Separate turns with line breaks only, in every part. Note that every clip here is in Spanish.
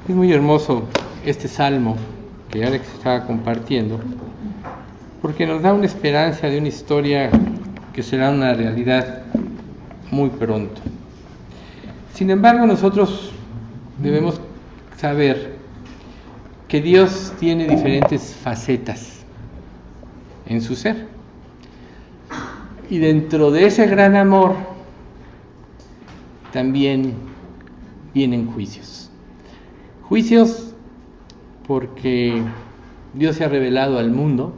Es muy hermoso este salmo que Alex estaba compartiendo, porque nos da una esperanza de una historia que será una realidad muy pronto. Sin embargo, nosotros debemos saber que Dios tiene diferentes facetas en su ser. Y dentro de ese gran amor también vienen juicios. Juicios porque Dios se ha revelado al mundo,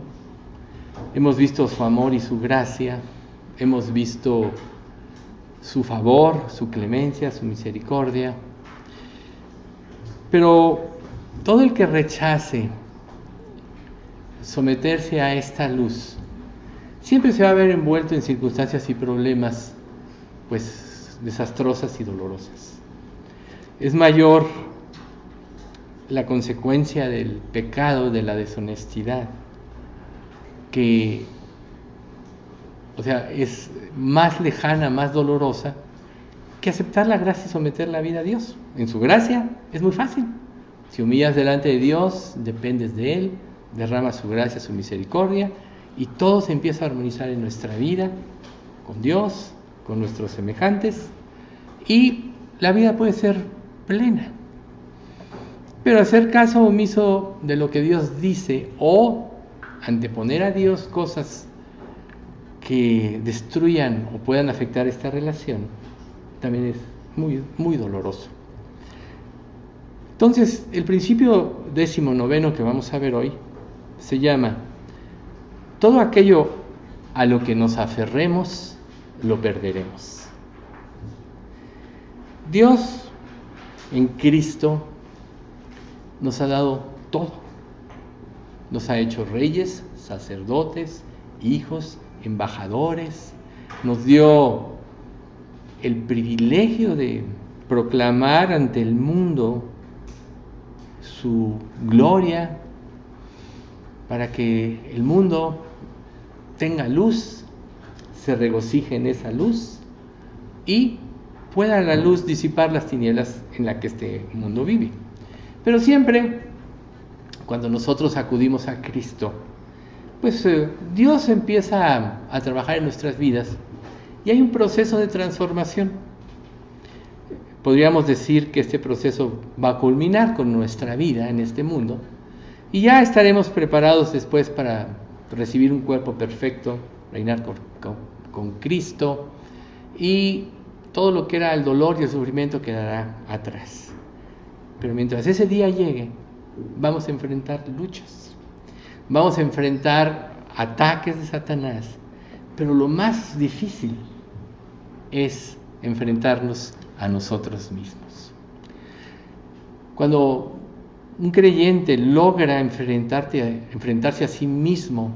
hemos visto su amor y su gracia, hemos visto su favor, su clemencia, su misericordia, pero todo el que rechace someterse a esta luz siempre se va a ver envuelto en circunstancias y problemas pues desastrosas y dolorosas. Es mayor la consecuencia del pecado, de la deshonestidad, es más lejana, más dolorosa que aceptar la gracia y someter la vida a Dios. En su gracia es muy fácil. Si humillas delante de Dios, dependes de Él, derrama su gracia, su misericordia, y todo se empieza a armonizar en nuestra vida, con Dios, con nuestros semejantes, y la vida puede ser plena. Pero hacer caso omiso de lo que Dios dice o anteponer a Dios cosas que destruyan o puedan afectar esta relación también es muy, muy doloroso. Entonces, el principio 19 que vamos a ver hoy se llama: todo aquello a lo que nos aferremos, lo perderemos. Dios en Cristo nos ha dado todo. Nos ha hecho reyes, sacerdotes, hijos, embajadores. Nos dio el privilegio de proclamar ante el mundo su gloria, para que el mundo tenga luz, se regocije en esa luz y pueda la luz disipar las tinieblas en las que este mundo vive. Pero siempre, cuando nosotros acudimos a Cristo, pues Dios empieza a trabajar en nuestras vidas y hay un proceso de transformación. Podríamos decir que este proceso va a culminar con nuestra vida en este mundo y ya estaremos preparados después para recibir un cuerpo perfecto, reinar con Cristo, y todo lo que era el dolor y el sufrimiento quedará atrás. Pero mientras ese día llegue, vamos a enfrentar luchas, vamos a enfrentar ataques de Satanás, pero lo más difícil es enfrentarnos a nosotros mismos. Cuando un creyente logra enfrentarse a sí mismo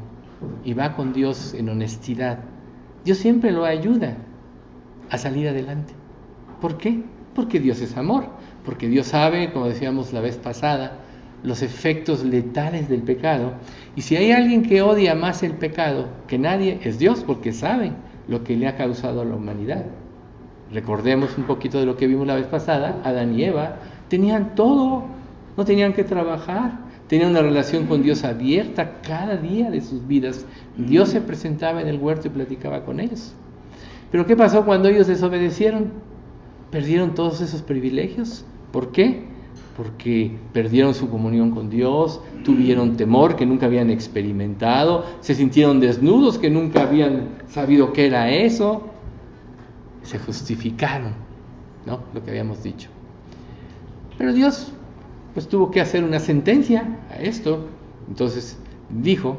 y va con Dios en honestidad, Dios siempre lo ayuda a salir adelante. ¿Por qué? Porque Dios es amor, porque Dios sabe, como decíamos la vez pasada, los efectos letales del pecado. Y si hay alguien que odia más el pecado que nadie, es Dios, porque sabe lo que le ha causado a la humanidad. Recordemos un poquito de lo que vimos la vez pasada. Adán y Eva tenían todo, no tenían que trabajar, tenían una relación con Dios abierta cada día de sus vidas. Dios se presentaba en el huerto y platicaba con ellos. Pero ¿qué pasó cuando ellos desobedecieron? Perdieron todos esos privilegios. ¿Por qué? Porque perdieron su comunión con Dios, tuvieron temor que nunca habían experimentado, se sintieron desnudos que nunca habían sabido qué era eso, se justificaron, ¿no? Lo que habíamos dicho. Pero Dios pues tuvo que hacer una sentencia a esto. Entonces dijo: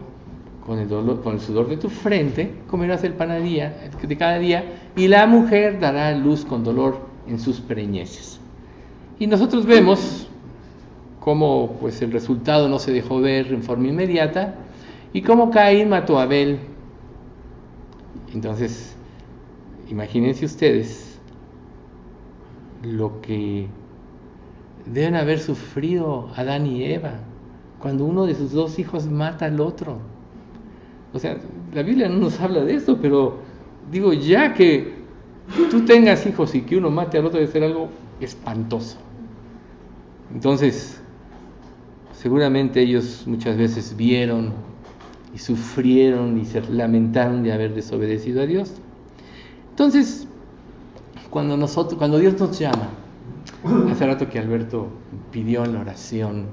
con el sudor de tu frente comerás el pan de cada día, y la mujer dará luz con dolor en sus preñeces. Y nosotros vemos cómo pues el resultado no se dejó ver en forma inmediata, y cómo Caín mató a Abel. Entonces, imagínense ustedes lo que deben haber sufrido Adán y Eva cuando uno de sus dos hijos mata al otro. O sea, la Biblia no nos habla de esto, pero digo, ya que tú tengas hijos y que uno mate al otro, debe ser algo espantoso. Entonces, seguramente ellos muchas veces vieron y sufrieron y se lamentaron de haber desobedecido a Dios. Entonces, cuando Dios nos llama, hace rato que Alberto pidió en la oración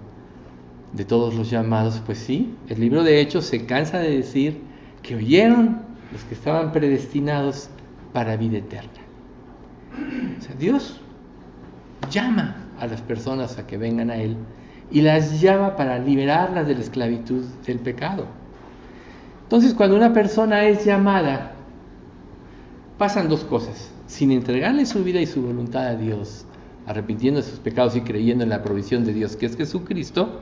de todos los llamados, pues sí, el libro de Hechos se cansa de decir que oyeron los que estaban predestinados para vida eterna. O sea, Dios llama a las personas a que vengan a Él y las llama para liberarlas de la esclavitud del pecado. Entonces, cuando una persona es llamada, pasan dos cosas. Sin entregarle su vida y su voluntad a Dios, arrepintiendo de sus pecados y creyendo en la provisión de Dios, que es Jesucristo,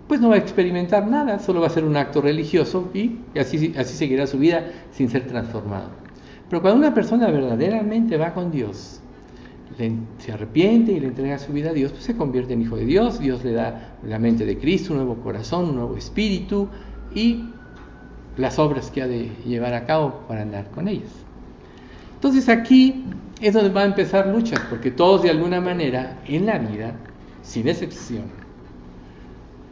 pues no va a experimentar nada, solo va a ser un acto religioso y así seguirá su vida sin ser transformado. Pero cuando una persona verdaderamente va con Dios, se arrepiente y le entrega su vida a Dios, pues se convierte en hijo de Dios. Dios le da la mente de Cristo, un nuevo corazón, un nuevo espíritu y las obras que ha de llevar a cabo para andar con ellas. Entonces aquí es donde va a empezar luchas, porque todos de alguna manera en la vida, sin excepción,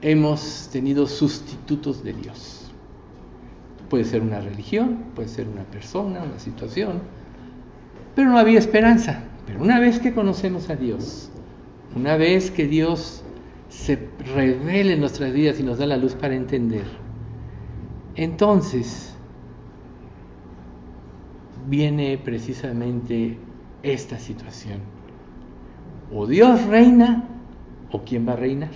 hemos tenido sustitutos de Dios. Puede ser una religión, puede ser una persona, una situación, pero no había esperanza. Pero una vez que conocemos a Dios, una vez que Dios se revela en nuestras vidas y nos da la luz para entender, entonces viene precisamente esta situación. O Dios reina, o ¿quién va a reinar?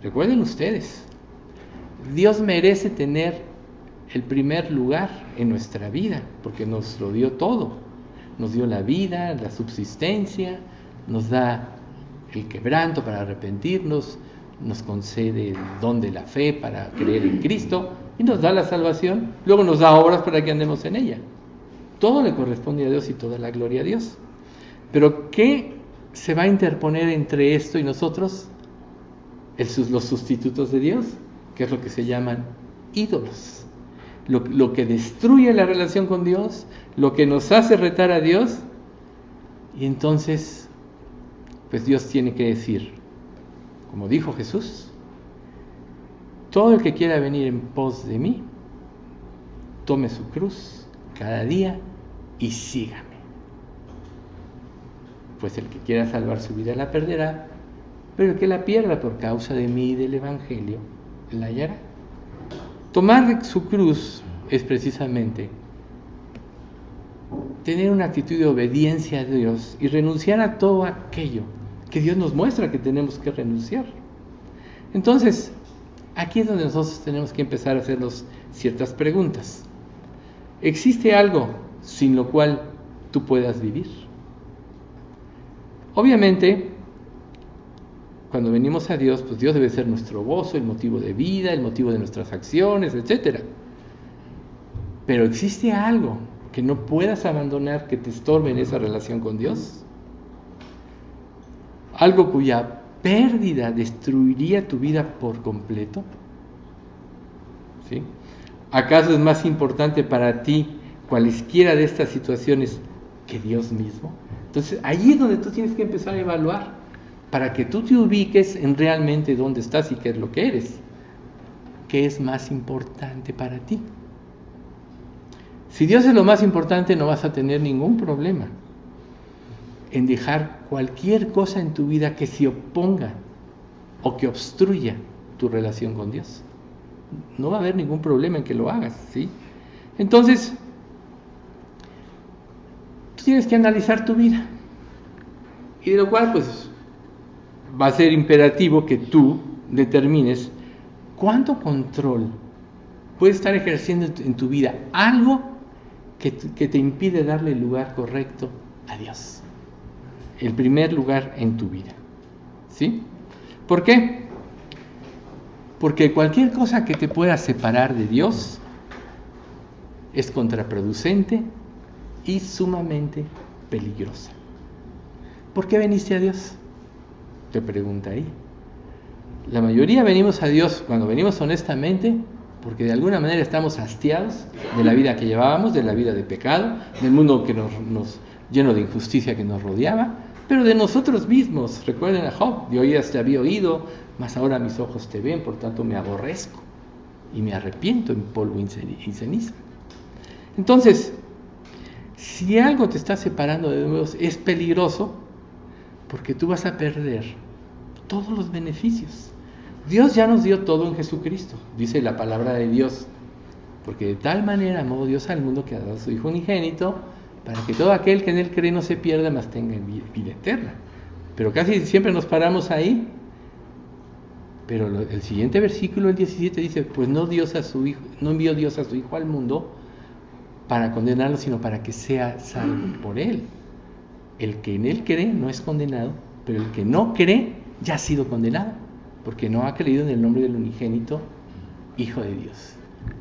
Recuerden ustedes, Dios merece tener el primer lugar en nuestra vida, porque nos lo dio todo. Nos dio la vida, la subsistencia, nos da el quebranto para arrepentirnos, nos concede el don de la fe para creer en Cristo y nos da la salvación, luego nos da obras para que andemos en ella. Todo le corresponde a Dios y toda la gloria a Dios. Pero ¿qué se va a interponer entre esto y nosotros? Los sustitutos de Dios, que es lo que se llaman ídolos. Lo que destruye la relación con Dios, lo que nos hace retar a Dios. Y entonces, pues Dios tiene que decir, como dijo Jesús, todo el que quiera venir en pos de mí, tome su cruz cada día y sígame. Pues el que quiera salvar su vida la perderá, pero el que la pierda por causa de mí y del Evangelio, la hallará. Tomar su cruz es precisamente tener una actitud de obediencia a Dios y renunciar a todo aquello que Dios nos muestra que tenemos que renunciar. Entonces, aquí es donde nosotros tenemos que empezar a hacernos ciertas preguntas. ¿Existe algo sin lo cual tú puedas vivir? Obviamente, cuando venimos a Dios, pues Dios debe ser nuestro gozo, el motivo de vida, el motivo de nuestras acciones, etc. Pero ¿existe algo que no puedas abandonar, que te estorbe en esa relación con Dios? ¿Algo cuya pérdida destruiría tu vida por completo? ¿Sí? ¿Acaso es más importante para ti cualesquiera de estas situaciones que Dios mismo? Entonces, ahí es donde tú tienes que empezar a evaluar, para que tú te ubiques en realmente dónde estás y qué es lo que eres. ¿Qué es más importante para ti? Si Dios es lo más importante, no vas a tener ningún problema en dejar cualquier cosa en tu vida que se oponga o que obstruya tu relación con Dios. No va a haber ningún problema en que lo hagas, ¿sí? Entonces, tú tienes que analizar tu vida. Y de lo cual, pues, va a ser imperativo que tú determines cuánto control puedes estar ejerciendo en tu vida, algo que te impide darle el lugar correcto a Dios, el primer lugar en tu vida, ¿sí? ¿Por qué? Porque cualquier cosa que te pueda separar de Dios es contraproducente y sumamente peligrosa. ¿Por qué veniste a Dios? Te pregunta ahí. La mayoría venimos a Dios, cuando venimos honestamente, porque de alguna manera estamos hastiados de la vida que llevábamos, de la vida de pecado, del mundo que nos lleno de injusticia que nos rodeaba, pero de nosotros mismos. Recuerden a Job, de oídas te había oído, mas ahora mis ojos te ven, por tanto me aborrezco y me arrepiento en polvo y ceniza. Entonces, si algo te está separando de Dios, es peligroso, porque tú vas a perder todos los beneficios. Dios ya nos dio todo en Jesucristo, dice la palabra de Dios, porque de tal manera amó Dios al mundo que ha dado a su Hijo unigénito, para que todo aquel que en Él cree no se pierda, mas tenga vida eterna. Pero casi siempre nos paramos ahí. Pero el siguiente versículo, el 17, dice, pues no envió Dios a su Hijo al mundo para condenarlo, sino para que sea salvo por Él. El que en Él cree no es condenado, pero el que no cree ya ha sido condenado, porque no ha creído en el nombre del unigénito Hijo de Dios.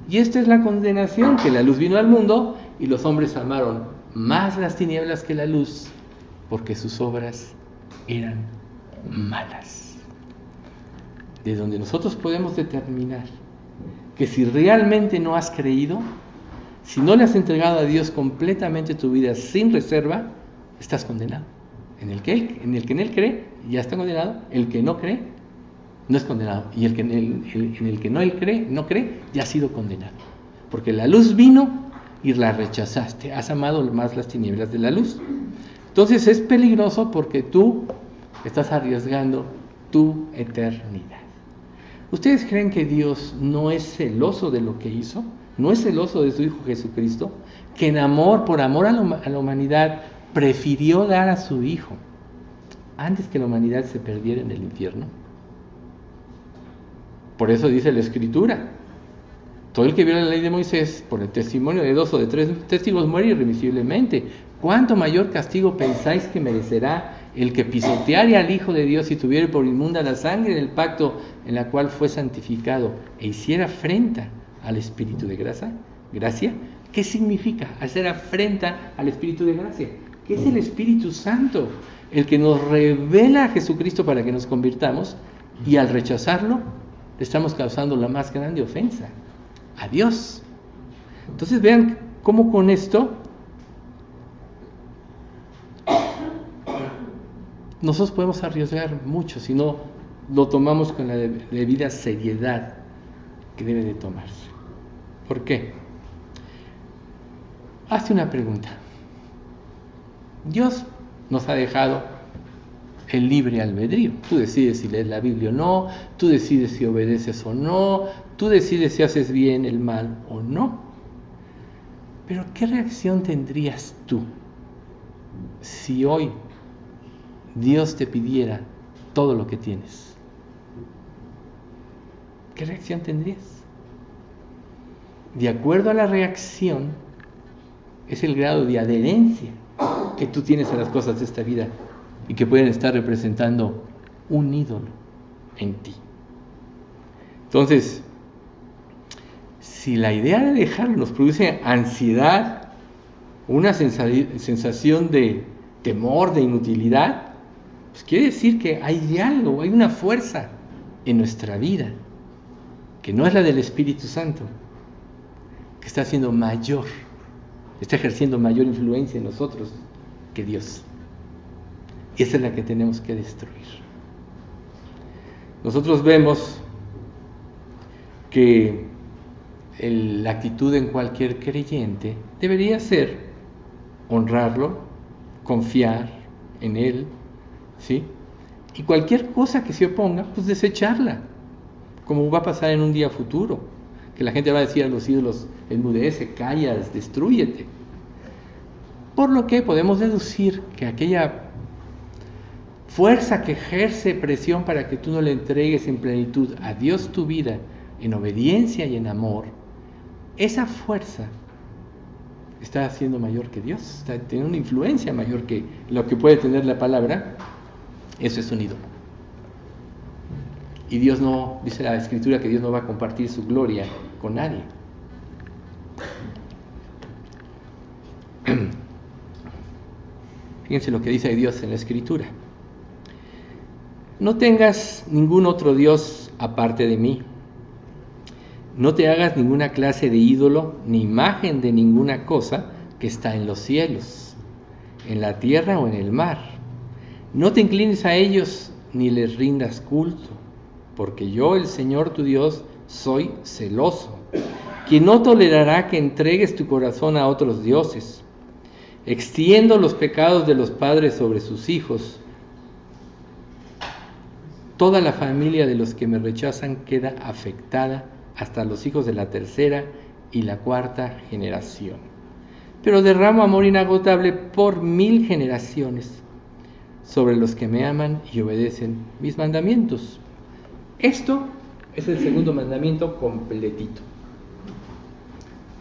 Y esta es la condenación, que la luz vino al mundo y los hombres amaron más las tinieblas que la luz, porque sus obras eran malas. De donde nosotros podemos determinar que si realmente no has creído, si no le has entregado a Dios completamente tu vida sin reserva, estás condenado. En el que en Él cree, ya está condenado. El que no cree, no es condenado. Y en el que no cree, ya ha sido condenado. Porque la luz vino y la rechazaste. Has amado más las tinieblas de la luz. Entonces es peligroso, porque tú estás arriesgando tu eternidad. ¿Ustedes creen que Dios no es celoso de lo que hizo? ¿No es celoso de su Hijo Jesucristo? Que por amor a la humanidad, prefirió dar a su Hijo antes que la humanidad se perdiera en el infierno. Por eso dice la Escritura: todo el que viola la ley de Moisés, por el testimonio de 2 o de 3 testigos, muere irremisiblemente. ¿Cuánto mayor castigo pensáis que merecerá el que pisoteare al Hijo de Dios y tuviere por inmunda la sangre del pacto en la cual fue santificado e hiciera afrenta al Espíritu de gracia? ¿Qué significa hacer afrenta al Espíritu de gracia? Que es el Espíritu Santo, el que nos revela a Jesucristo para que nos convirtamos, y al rechazarlo le estamos causando la más grande ofensa a Dios. Entonces vean cómo con esto nosotros podemos arriesgar mucho si no lo tomamos con la debida seriedad que debe de tomarse. ¿Por qué? Hazte una pregunta. Dios nos ha dejado el libre albedrío. Tú decides si lees la Biblia o no, tú decides si obedeces o no, tú decides si haces bien el mal o no. Pero ¿qué reacción tendrías tú si hoy Dios te pidiera todo lo que tienes? ¿Qué reacción tendrías? De acuerdo a la reacción, es el grado de adherencia que tú tienes a las cosas de esta vida y que pueden estar representando un ídolo en ti. Entonces, si la idea de dejarlo nos produce ansiedad, una sensación de temor, de inutilidad, pues quiere decir que hay algo, hay una fuerza en nuestra vida que no es la del Espíritu Santo, que está siendo mayor, está ejerciendo mayor influencia en nosotros que Dios. Y esa es la que tenemos que destruir. Nosotros vemos que la actitud en cualquier creyente debería ser honrarlo, confiar en Él, ¿sí? Y cualquier cosa que se oponga, pues desecharla, como va a pasar en un día futuro, que la gente va a decir a los ídolos: enmudece, callas, destrúyete. Por lo que podemos deducir que aquella fuerza que ejerce presión para que tú no le entregues en plenitud a Dios tu vida, en obediencia y en amor, esa fuerza está siendo mayor que Dios, está teniendo una influencia mayor que lo que puede tener la palabra. Eso es un ídolo. Y Dios no, dice la Escritura, que Dios no va a compartir su gloria con nadie. Fíjense lo que dice Dios en la Escritura: no tengas ningún otro Dios aparte de mí. No te hagas ninguna clase de ídolo, ni imagen de ninguna cosa que está en los cielos, en la tierra o en el mar, No te inclines a ellos ni les rindas culto, porque yo, el Señor tu Dios, soy celoso, quien no tolerará que entregues tu corazón a otros dioses. Extiendo los pecados de los padres sobre sus hijos. Toda la familia de los que me rechazan queda afectada, hasta los hijos de la tercera y la cuarta generación. Pero derramo amor inagotable por 1000 generaciones sobre los que me aman y obedecen mis mandamientos. Esto es el segundo mandamiento completito.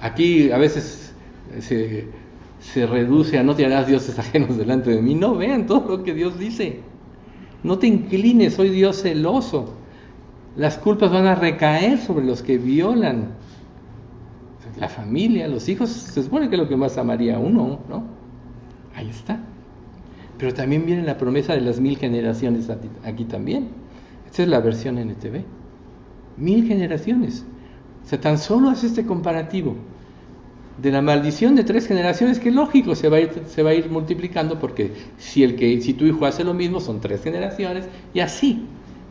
Aquí a veces se reduce a no te harás dioses ajenos delante de mí. No, vean todo lo que Dios dice. No te inclines, soy Dios celoso. Las culpas van a recaer sobre los que violan. La familia, los hijos, se supone que es lo que más amaría a uno, ¿no? Ahí está. Pero también viene la promesa de las 1000 generaciones aquí también. Esta es la versión NTV. 1000 generaciones. O sea, tan solo hace este comparativo de la maldición de 3 generaciones, que lógico, se va a ir multiplicando, porque si tu hijo hace lo mismo, son 3 generaciones, y así.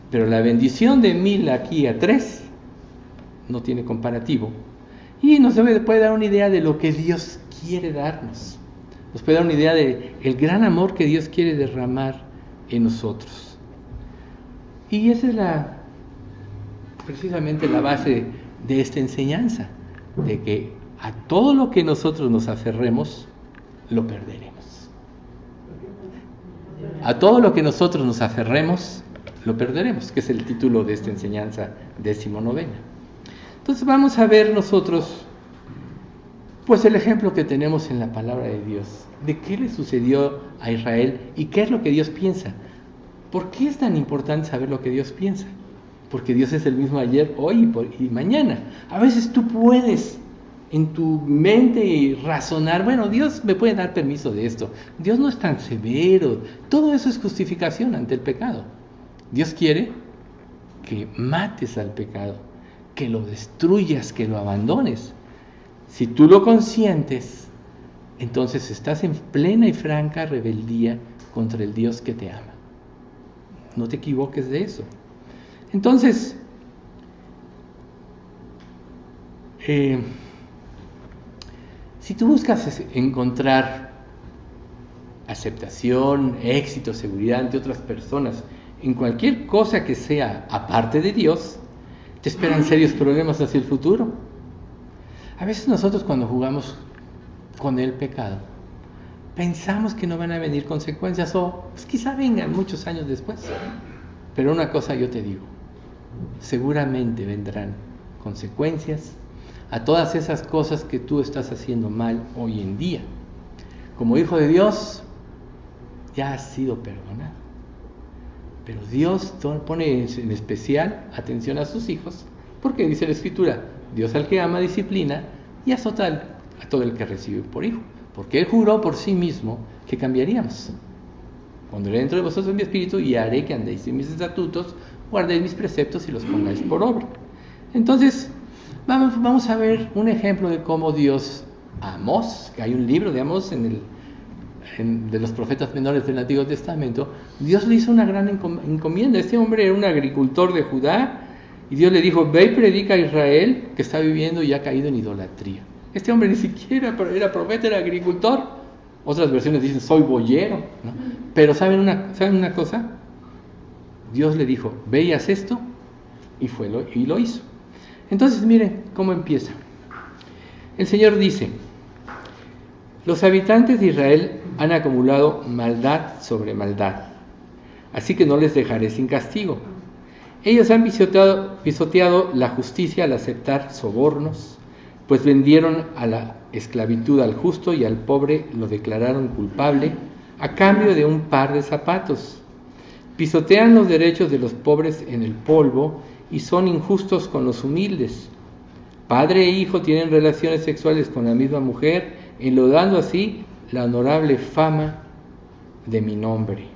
Pero la bendición de 1000 aquí a 3 no tiene comparativo. Y nos puede dar una idea de lo que Dios quiere darnos. Nos puede dar una idea de el gran amor que Dios quiere derramar en nosotros. Y esa es precisamente la base de esta enseñanza, de que a todo lo que nosotros nos aferremos, lo perderemos. A todo lo que nosotros nos aferremos, lo perderemos, que es el título de esta enseñanza 19ª. Entonces vamos a ver nosotros, pues el ejemplo que tenemos en la palabra de Dios, de qué le sucedió a Israel y qué es lo que Dios piensa. ¿Por qué es tan importante saber lo que Dios piensa? Porque Dios es el mismo ayer, hoy y mañana. A veces tú puedes en tu mente razonar, bueno, Dios me puede dar permiso de esto, Dios no es tan severo. Todo eso es justificación ante el pecado. Dios quiere que mates al pecado, que lo destruyas, que lo abandones. Si tú lo consientes, entonces estás en plena y franca rebeldía contra el Dios que te ama. No te equivoques de eso. Entonces, si tú buscas encontrar aceptación, éxito, seguridad ante otras personas, en cualquier cosa que sea aparte de Dios, te esperan serios problemas hacia el futuro. A veces nosotros, cuando jugamos con el pecado, pensamos que no van a venir consecuencias, o pues quizá vengan muchos años después. Pero una cosa yo te digo, seguramente vendrán consecuencias a todas esas cosas que tú estás haciendo mal hoy en día. Como hijo de Dios, ya has sido perdonado. Pero Dios pone en especial atención a sus hijos, porque dice la Escritura, Dios al que ama disciplina y azota a todo el que recibe por hijo. Porque Él juró por sí mismo que cambiaríamos. Cuando dentro de vosotros mi espíritu, y haré que andéis en mis estatutos, guardéis mis preceptos y los pongáis por obra. Entonces, vamos a ver un ejemplo de cómo Dios, Amós, que hay un libro de Amós de los profetas menores del Antiguo Testamento, Dios le hizo una gran encomienda. Este hombre era un agricultor de Judá, y Dios le dijo, ve y predica a Israel que está viviendo y ha caído en idolatría. Este hombre ni siquiera era profeta, era agricultor. Otras versiones dicen, soy boyero, ¿no? Pero ¿saben una cosa? Dios le dijo, ve y haz esto, y lo hizo. Entonces miren cómo empieza. El Señor dice, los habitantes de Israel han acumulado maldad sobre maldad, así que no les dejaré sin castigo. Ellos han pisoteado la justicia al aceptar sobornos, pues vendieron a la esclavitud al justo y al pobre lo declararon culpable a cambio de un par de zapatos. Pisotean los derechos de los pobres en el polvo y son injustos con los humildes. Padre e hijo tienen relaciones sexuales con la misma mujer, enlodando así la honorable fama de mi nombre.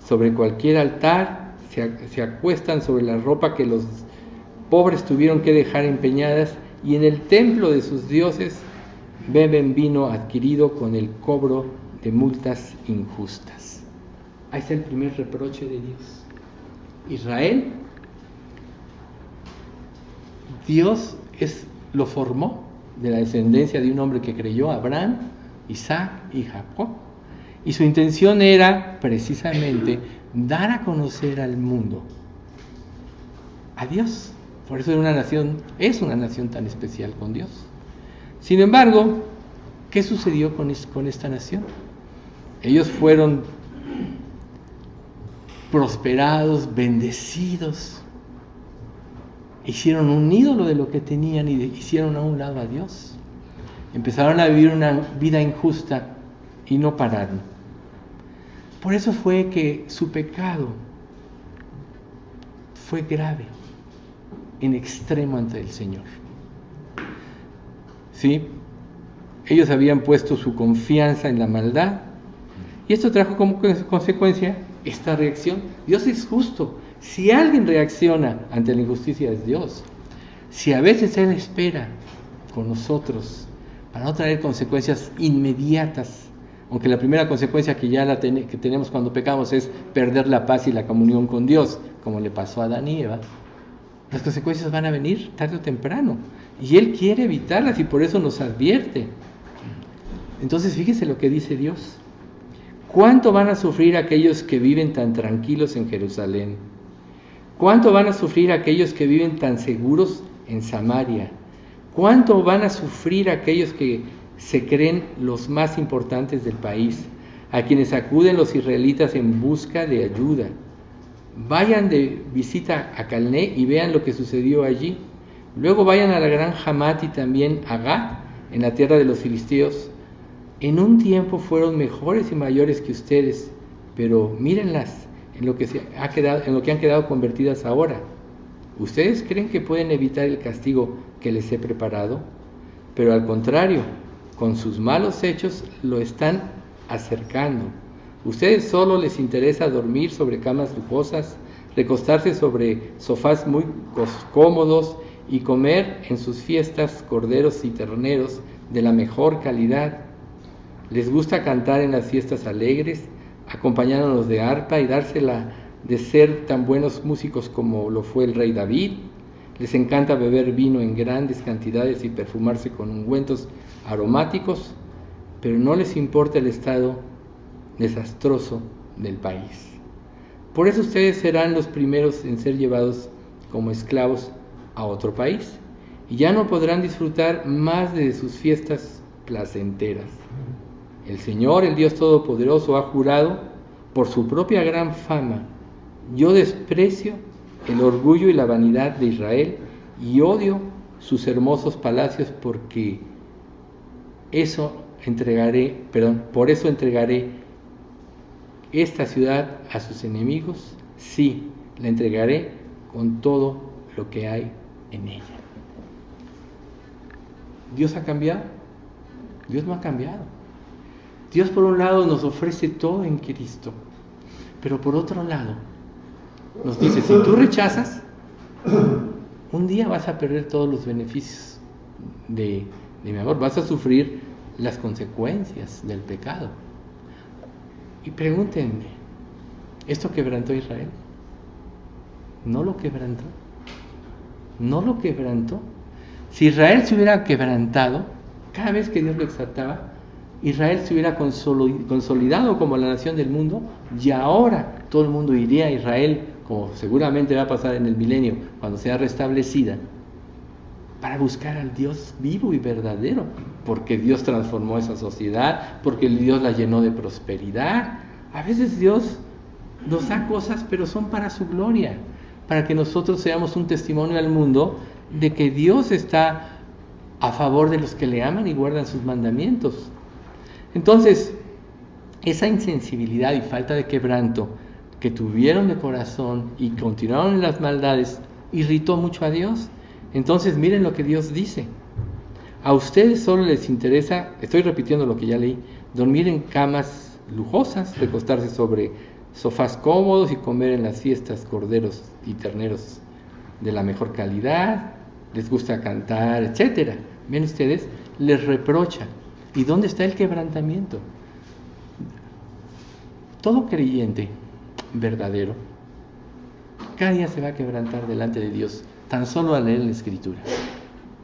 Sobre cualquier altar se acuestan sobre la ropa que los pobres tuvieron que dejar empeñadas, y en el templo de sus dioses beben vino adquirido con el cobro de multas injustas. Ahí está el primer reproche de Dios. Israel, Dios lo formó de la descendencia de un hombre que creyó, Abraham, Isaac y Jacob. Y su intención era precisamente dar a conocer al mundo a Dios. Por eso es una nación tan especial con Dios. Sin embargo, ¿qué sucedió con esta nación? Ellos fueron prosperados, bendecidos, hicieron un ídolo de lo que tenían y hicieron a un lado a Dios. Empezaron a vivir una vida injusta y no pararon. Por eso fue que su pecado fue grave, en extremo ante el Señor. ¿Sí? Ellos habían puesto su confianza en la maldad y esto trajo como consecuencia esta reacción. Dios es justo. Si alguien reacciona ante la injusticia es Dios. Si a veces Él espera con nosotros para no traer consecuencias inmediatas, aunque la primera consecuencia que que tenemos cuando pecamos es perder la paz y la comunión con Dios, como le pasó a Adán y Eva, las consecuencias van a venir tarde o temprano y Él quiere evitarlas y por eso nos advierte. Entonces fíjese lo que dice Dios. ¿Cuánto van a sufrir aquellos que viven tan tranquilos en Jerusalén? ¿Cuánto van a sufrir aquellos que viven tan seguros en Samaria? ¿Cuánto van a sufrir aquellos que se creen los más importantes del país, a quienes acuden los israelitas en busca de ayuda? Vayan de visita a Calné y vean lo que sucedió allí. Luego vayan a la gran Hamat y también a Gat, en la tierra de los filisteos. En un tiempo fueron mejores y mayores que ustedes, pero mírenlas en lo que han quedado convertidas ahora. ¿Ustedes creen que pueden evitar el castigo que les he preparado? Pero al contrario, con sus malos hechos lo están acercando. Ustedes solo les interesa dormir sobre camas lujosas, recostarse sobre sofás muy cómodos y comer en sus fiestas corderos y terneros de la mejor calidad. Les gusta cantar en las fiestas alegres, acompañándonos de arpa y dársela de ser tan buenos músicos como lo fue el rey David. Les encanta beber vino en grandes cantidades y perfumarse con ungüentos aromáticos, pero no les importa el estado desastroso del país. Por eso ustedes serán los primeros en ser llevados como esclavos a otro país y ya no podrán disfrutar más de sus fiestas placenteras. El Señor, el Dios Todopoderoso, ha jurado por su propia gran fama: yo desprecio el orgullo y la vanidad de Israel y odio sus hermosos palacios, por eso entregaré esta ciudad a sus enemigos. Sí, la entregaré con todo lo que hay en ella. ¿Dios ha cambiado? Dios no ha cambiado. Dios por un lado nos ofrece todo en Cristo, pero por otro lado nos dice: si tú rechazas, un día vas a perder todos los beneficios de mi amor, vas a sufrir las consecuencias del pecado. Y pregúntenme, ¿esto quebrantó a Israel? ¿No lo quebrantó? ¿No lo quebrantó? Si Israel se hubiera quebrantado, cada vez que Dios lo exaltaba, Israel se hubiera consolidado como la nación del mundo, y ahora todo el mundo iría a Israel, como seguramente va a pasar en el milenio, cuando sea restablecida, para buscar al Dios vivo y verdadero, porque Dios transformó esa sociedad, porque Dios la llenó de prosperidad. A veces Dios nos da cosas, pero son para su gloria, para que nosotros seamos un testimonio al mundo de que Dios está a favor de los que le aman y guardan sus mandamientos. Entonces, esa insensibilidad y falta de quebranto que tuvieron de corazón y continuaron en las maldades irritó mucho a Dios. Entonces miren lo que Dios dice: a ustedes solo les interesa, estoy repitiendo lo que ya leí, dormir en camas lujosas, recostarse sobre sofás cómodos y comer en las fiestas corderos y terneros de la mejor calidad, les gusta cantar, etcétera. Ven ustedes, les reprocha. ¿Y dónde está el quebrantamiento? Todo creyente verdadero, cada día se va a quebrantar delante de Dios, tan solo al leer la Escritura.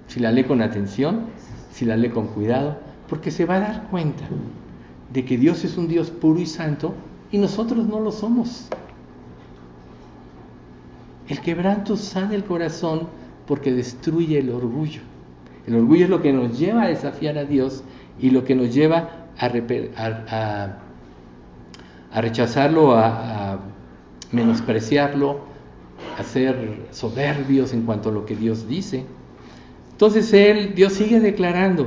Si la lee con atención, si la lee con cuidado, porque se va a dar cuenta de que Dios es un Dios puro y santo y nosotros no lo somos. El quebranto sana el corazón porque destruye el orgullo. El orgullo es lo que nos lleva a desafiar a Dios y lo que nos lleva a rechazarlo, a menospreciarlo, a ser soberbios en cuanto a lo que Dios dice. Entonces Dios sigue declarando,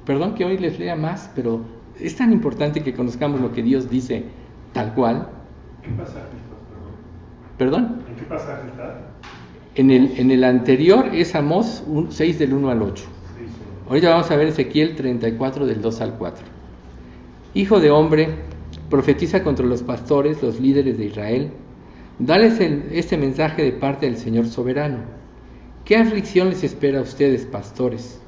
perdón que hoy les lea más, pero es tan importante que conozcamos lo que Dios dice tal cual.
¿En qué pasaje estás,
¿Perdón?
¿En qué pasaje está?
En el anterior es Amós 6 del 1 al 8. Ahorita vamos a ver Ezequiel 34 del 2 al 4. Hijo de hombre, profetiza contra los pastores, los líderes de Israel. Dales este mensaje de parte del Señor soberano. ¿Qué aflicción les espera a ustedes, pastores,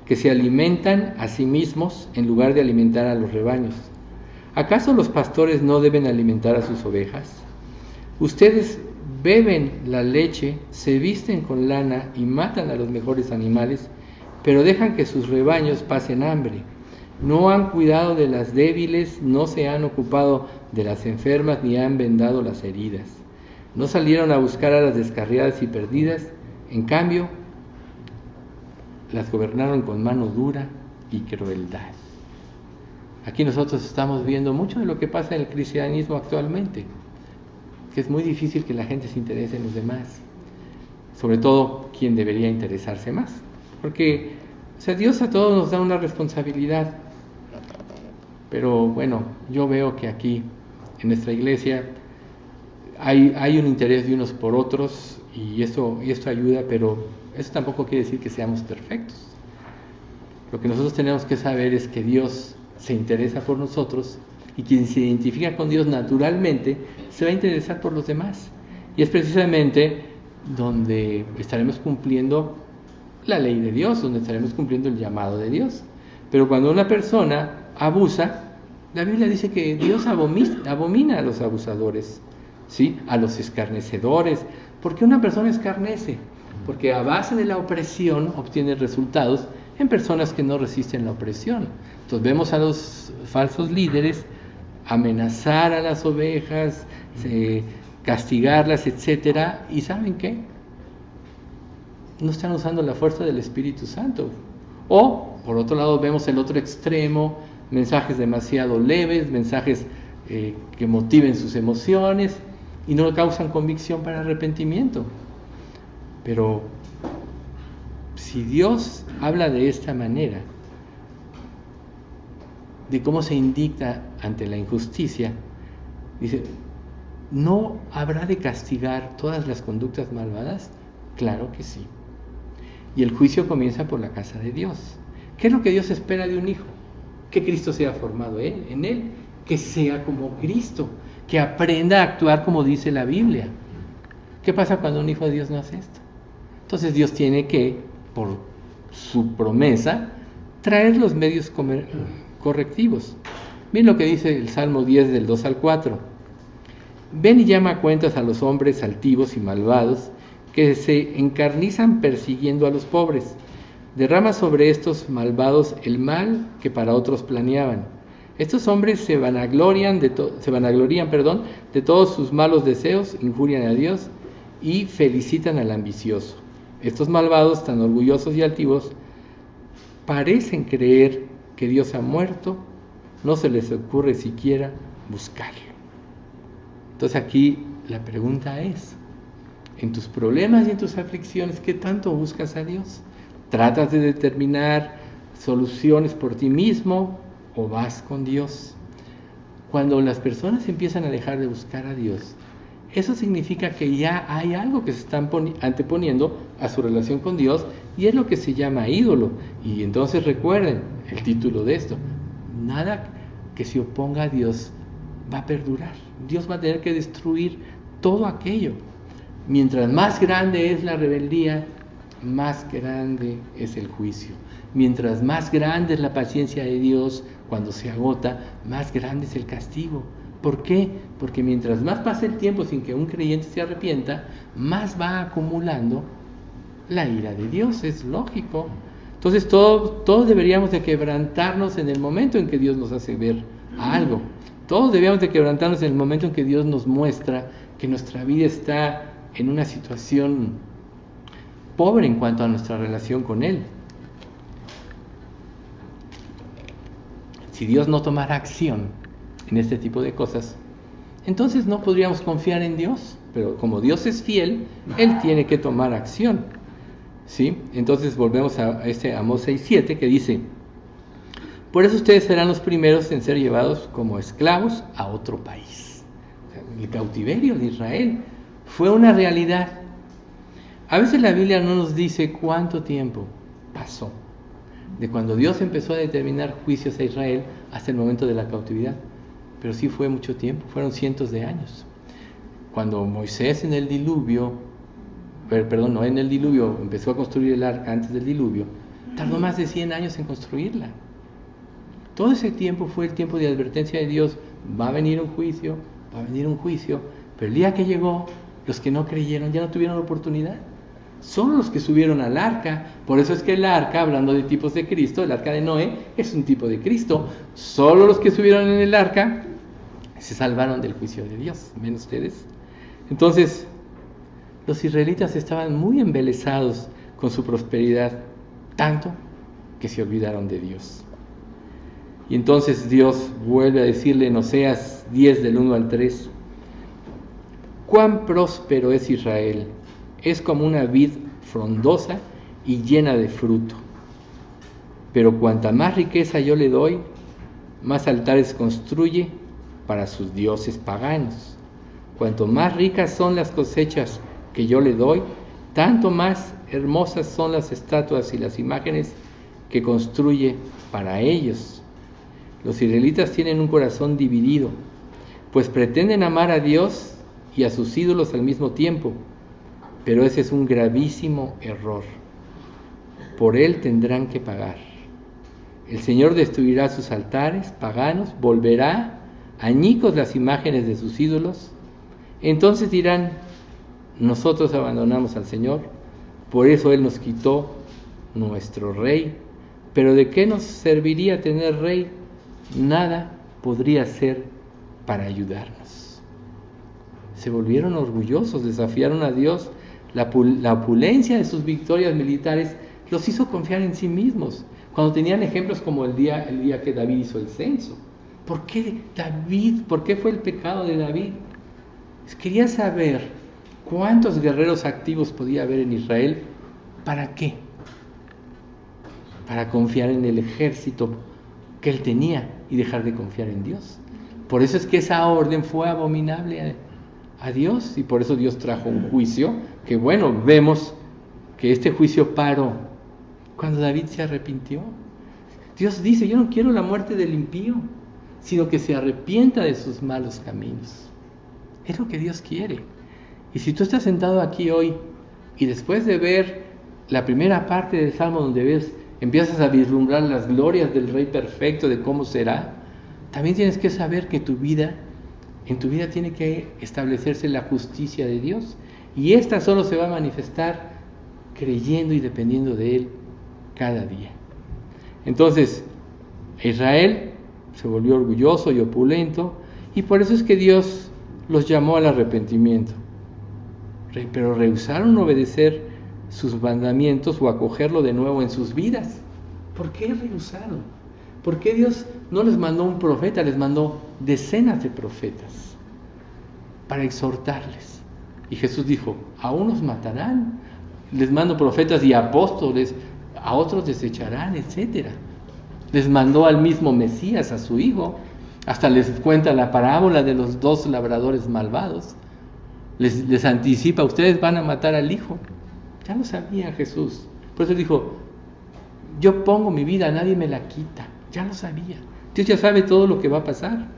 que se alimentan a sí mismos en lugar de alimentar a los rebaños? ¿Acaso los pastores no deben alimentar a sus ovejas? Ustedes beben la leche, se visten con lana y matan a los mejores animales, pero dejan que sus rebaños pasen hambre. No han cuidado de las débiles, no se han ocupado de las enfermas, ni han vendado las heridas. No salieron a buscar a las descarriadas y perdidas, en cambio, las gobernaron con mano dura y crueldad. Aquí nosotros estamos viendo mucho de lo que pasa en el cristianismo actualmente, que es muy difícil que la gente se interese en los demás, sobre todo quien debería interesarse más, porque Dios a todos nos da una responsabilidad, pero bueno, yo veo que aquí en nuestra iglesia hay un interés de unos por otros y esto ayuda, pero eso tampoco quiere decir que seamos perfectos. Lo que nosotros tenemos que saber es que Dios se interesa por nosotros y quien se identifica con Dios naturalmente se va a interesar por los demás. Y es precisamente donde estaremos cumpliendo la ley de Dios, donde estaremos cumpliendo el llamado de Dios. Pero cuando una persona abusa, la Biblia dice que Dios abomina a los abusadores, ¿sí? A los escarnecedores. ¿Por qué una persona escarnece? Porque a base de la opresión obtiene resultados en personas que no resisten la opresión. Entonces vemos a los falsos líderes amenazar a las ovejas, castigarlas, etcétera, y ¿saben qué? No están usando la fuerza del Espíritu Santo. O, por otro lado, vemos el otro extremo, mensajes demasiado leves, mensajes que motiven sus emociones y no causan convicción para arrepentimiento. Pero si Dios habla de esta manera, de cómo se indigna ante la injusticia, dice, ¿no habrá de castigar todas las conductas malvadas? Claro que sí. Y el juicio comienza por la casa de Dios. ¿Qué es lo que Dios espera de un hijo? Que Cristo sea formado en él, que sea como Cristo, que aprenda a actuar como dice la Biblia. ¿Qué pasa cuando un hijo de Dios no hace esto? Entonces Dios tiene que, por su promesa, traer los medios correctivos. Miren lo que dice el Salmo 10 del 2 al 4. Ven y llama a cuentas a los hombres altivos y malvados que se encarnizan persiguiendo a los pobres. Derrama sobre estos malvados el mal que para otros planeaban. Estos hombres se vanaglorian de todos sus malos deseos, injurian a Dios y felicitan al ambicioso. Estos malvados, tan orgullosos y altivos, parecen creer que Dios ha muerto, no se les ocurre siquiera buscarlo. Entonces aquí la pregunta es, en tus problemas y en tus aflicciones, ¿qué tanto buscas a Dios? ¿Tratas de determinar soluciones por ti mismo o vas con Dios? Cuando las personas empiezan a dejar de buscar a Dios, eso significa que ya hay algo que se están anteponiendo a su relación con Dios y es lo que se llama ídolo. Y entonces recuerden el título de esto: nada que se oponga a Dios va a perdurar. Dios va a tener que destruir todo aquello. Mientras más grande es la rebeldía, más grande es el juicio. Mientras más grande es la paciencia de Dios, cuando se agota, más grande es el castigo. ¿Por qué? Porque mientras más pasa el tiempo sin que un creyente se arrepienta, más va acumulando la ira de Dios, es lógico. Entonces todos deberíamos de quebrantarnos en el momento en que Dios nos hace ver algo. Todos deberíamos de quebrantarnos en el momento en que Dios nos muestra que nuestra vida está en una situación pobre en cuanto a nuestra relación con Él. Si Dios no tomara acción en este tipo de cosas, entonces no podríamos confiar en Dios. Pero como Dios es fiel, Él tiene que tomar acción, ¿sí? Entonces volvemos a Amós 6:7 que dice: por eso ustedes serán los primeros en ser llevados como esclavos a otro país. O sea, el cautiverio de Israel fue una realidad. A veces la Biblia no nos dice cuánto tiempo pasó de cuando Dios empezó a determinar juicios a Israel hasta el momento de la cautividad, pero sí fue mucho tiempo, fueron cientos de años. Cuando Moisés en el diluvio, no en el diluvio, empezó a construir el arca antes del diluvio, tardó más de 100 años en construirla. Todo ese tiempo fue el tiempo de advertencia de Dios: va a venir un juicio, pero el día que llegó, los que no creyeron ya no tuvieron oportunidad. Solo los que subieron al arca. Por eso es que el arca, hablando de tipos de Cristo, el arca de Noé es un tipo de Cristo. Solo los que subieron en el arca se salvaron del juicio de Dios, menos ustedes. Entonces, los israelitas estaban muy embelesados con su prosperidad, tanto que se olvidaron de Dios. Y entonces Dios vuelve a decirle en Oseas 10 del 1 al 3: cuán próspero es Israel, es como una vid frondosa y llena de fruto. Pero cuanta más riqueza yo le doy, más altares construye para sus dioses paganos. Cuanto más ricas son las cosechas que yo le doy, tanto más hermosas son las estatuas y las imágenes que construye para ellos. Los israelitas tienen un corazón dividido, pues pretenden amar a Dios y a sus ídolos al mismo tiempo, pero ese es un gravísimo error. Por él tendrán que pagar. El Señor destruirá sus altares paganos, volverá añicos las imágenes de sus ídolos. Entonces dirán: nosotros abandonamos al Señor, por eso Él nos quitó nuestro rey. Pero ¿de qué nos serviría tener rey? Nada podría ser para ayudarnos. Se volvieron orgullosos, desafiaron a Dios. La opulencia de sus victorias militares los hizo confiar en sí mismos. Cuando tenían ejemplos como el día que David hizo el censo. ¿Por qué David? ¿Por qué fue el pecado de David? Quería saber cuántos guerreros activos podía haber en Israel. ¿Para qué? Para confiar en el ejército que él tenía y dejar de confiar en Dios. Por eso es que esa orden fue abominable a Dios, y por eso Dios trajo un juicio, que bueno, vemos que este juicio paró cuando David se arrepintió. Dios dice: yo no quiero la muerte del impío, sino que se arrepienta de sus malos caminos. Es lo que Dios quiere. Y si tú estás sentado aquí hoy y después de ver la primera parte del Salmo donde empiezas a vislumbrar las glorias del Rey perfecto, de cómo será, también tienes que saber que en tu vida tiene que establecerse la justicia de Dios, y esta solo se va a manifestar creyendo y dependiendo de Él cada día. Entonces, Israel se volvió orgulloso y opulento, y por eso es que Dios los llamó al arrepentimiento. Pero rehusaron obedecer sus mandamientos o acogerlo de nuevo en sus vidas. ¿Por qué rehusaron? ¿Por qué Dios no les mandó un profeta? Les mandó decenas de profetas para exhortarles. Y Jesús dijo: a unos matarán, les mando profetas y apóstoles, a otros desecharán, etc. Les mandó al mismo Mesías, a su hijo. Hasta les cuenta la parábola de los 2 labradores malvados. Les anticipa: ustedes van a matar al hijo. Ya lo sabía Jesús. Por eso dijo: yo pongo mi vida, nadie me la quita. Ya lo sabía. Dios ya sabe todo lo que va a pasar.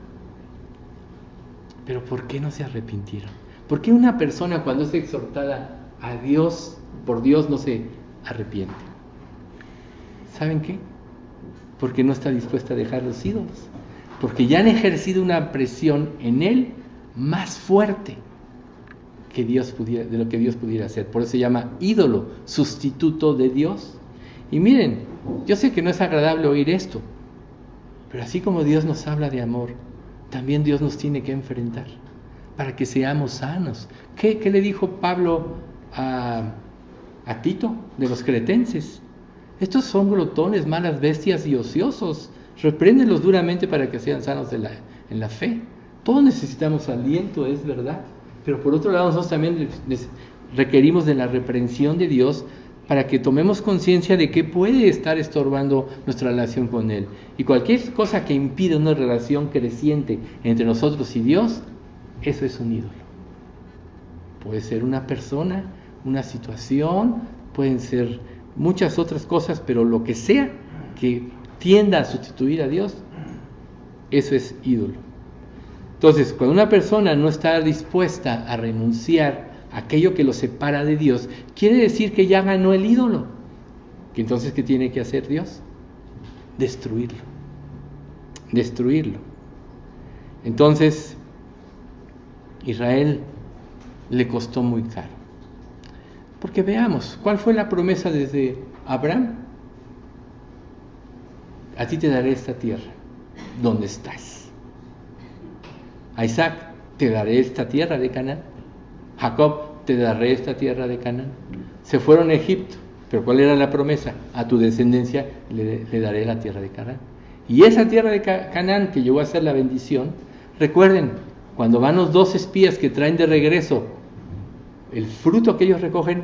Pero ¿por qué no se arrepintieron? ¿Por qué una persona, cuando es exhortada a Dios, por Dios, no se arrepiente? ¿Saben qué? Porque no está dispuesta a dejar los ídolos. porque ya han ejercido una presión en él más fuerte que de lo que Dios pudiera hacer. Por eso se llama ídolo, sustituto de Dios. Y miren, yo sé que no es agradable oír esto, pero así como Dios nos habla de amor, también Dios nos tiene que enfrentar para que seamos sanos. ¿Qué le dijo Pablo a Tito de los cretenses? Estos son glotones, malas bestias y ociosos. Repréndelos duramente para que sean sanos en la fe. Todos necesitamos aliento, es verdad. Pero por otro lado, nosotros también requerimos de la reprensión de Dios para que tomemos conciencia de que puede estar estorbando nuestra relación con Él. Y cualquier cosa que impida una relación creciente entre nosotros y Dios, eso es un ídolo. Puede ser una persona, una situación, pueden ser muchas otras cosas, pero lo que sea que tienda a sustituir a Dios, eso es ídolo. Entonces, cuando una persona no está dispuesta a renunciar a aquello que lo separa de Dios, quiere decir que ya ganó el ídolo. ¿Que entonces qué tiene que hacer Dios? Destruirlo. Destruirlo. Entonces, Israel le costó muy caro. Porque veamos, ¿cuál fue la promesa desde Abraham? A ti te daré esta tierra, donde estás. A Isaac, te daré esta tierra de Canaán. Jacob, te daré esta tierra de Canaán. Se fueron a Egipto, pero ¿cuál era la promesa? A tu descendencia le daré la tierra de Canaán. Y esa tierra de Canaán, que llegó a ser la bendición, recuerden, cuando van los 2 espías que traen de regreso el fruto que ellos recogen,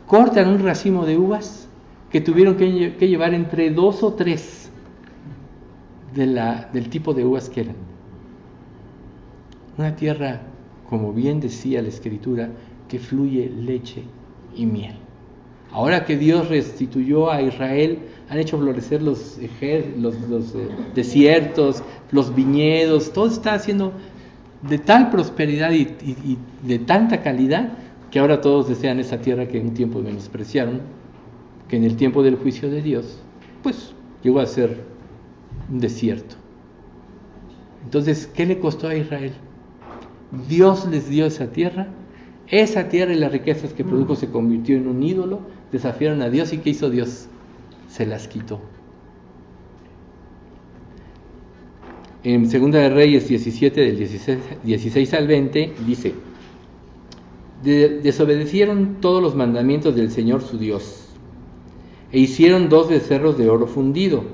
cortan un racimo de uvas que tuvieron que llevar entre 2 o 3 del tipo de uvas que eran. Una tierra, como bien decía la Escritura, que fluye leche y miel. Ahora que Dios restituyó a Israel, han hecho florecer los desiertos, los viñedos, todo está haciendo de tal prosperidad y de tanta calidad que ahora todos desean esa tierra que en un tiempo menospreciaron, que en el tiempo del juicio de Dios, pues llegó a ser un desierto. Entonces, ¿qué le costó a Israel? Dios les dio esa tierra y las riquezas que produjo se convirtió en un ídolo, desafiaron a Dios y ¿qué hizo Dios? Se las quitó. En 2 de Reyes 17, del 16 al 20, dice: desobedecieron todos los mandamientos del Señor su Dios, e hicieron 2 becerros de oro fundido,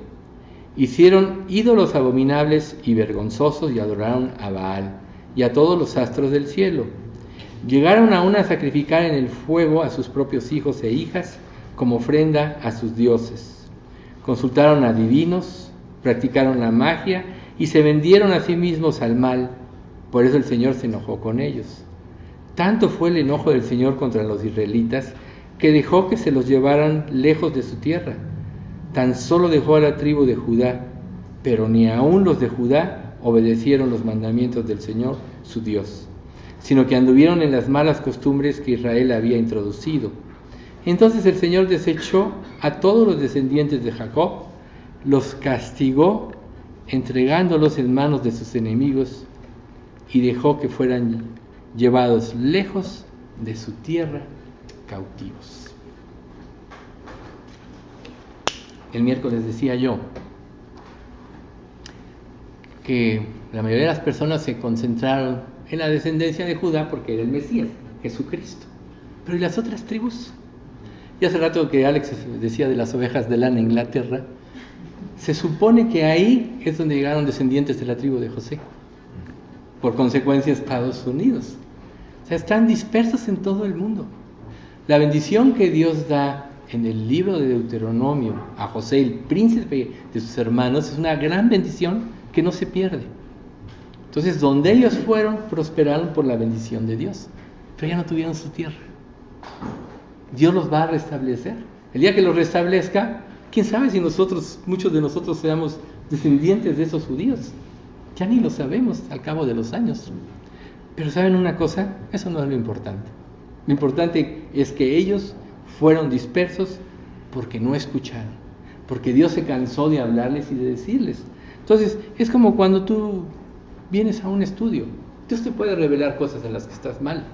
hicieron ídolos abominables y vergonzosos y adoraron a Baal y a todos los astros del cielo. Llegaron aún a sacrificar en el fuego a sus propios hijos e hijas como ofrenda a sus dioses. Consultaron a divinos, practicaron la magia y se vendieron a sí mismos al mal. Por eso el Señor se enojó con ellos. Tanto fue el enojo del Señor contra los israelitas que dejó que se los llevaran lejos de su tierra. Tan solo dejó a la tribu de Judá, pero ni aun los de Judá obedecieron los mandamientos del Señor, su Dios, sino que anduvieron en las malas costumbres que Israel había introducido. Entonces el Señor desechó a todos los descendientes de Jacob, los castigó, entregándolos en manos de sus enemigos, y dejó que fueran llevados lejos de su tierra cautivos. El miércoles decía yo que la mayoría de las personas se concentraron en la descendencia de Judá porque era el Mesías, Jesucristo. Pero ¿y las otras tribus? Y hace rato que Alex decía de las ovejas de lana en Inglaterra, se supone que ahí es donde llegaron descendientes de la tribu de José, por consecuencia Estados Unidos. O sea, están dispersos en todo el mundo. La bendición que Dios da en el libro de Deuteronomio a José, el príncipe de sus hermanos, es una gran bendición que no se pierde. Entonces, donde ellos fueron, prosperaron por la bendición de Dios, pero ya no tuvieron su tierra. Dios los va a restablecer. El día que los restablezca, quién sabe si muchos de nosotros seamos descendientes de esos judíos. Ya ni lo sabemos al cabo de los años. Pero ¿saben una cosa? Eso no es lo importante. Lo importante es que ellos fueron dispersos porque no escucharon, porque Dios se cansó de hablarles y de decirles. Entonces, es como cuando tú vienes a un estudio. Dios te puede revelar cosas en las que estás mal.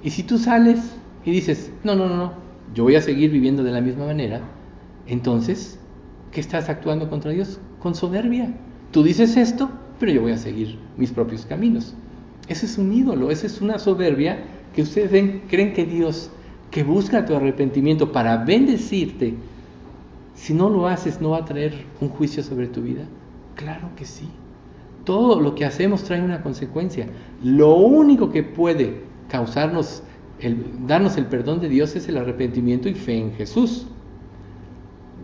Y si tú sales y dices, no, yo voy a seguir viviendo de la misma manera, entonces, ¿qué estás actuando contra Dios? Con soberbia. Tú dices esto, pero yo voy a seguir mis propios caminos. Ese es un ídolo, esa es una soberbia que ustedes creen que Dios, que busca tu arrepentimiento para bendecirte, si no lo haces, ¿no va a traer un juicio sobre tu vida? Claro que sí. Todo lo que hacemos trae una consecuencia. Lo único que puede causarnos, darnos el perdón de Dios es el arrepentimiento y fe en Jesús.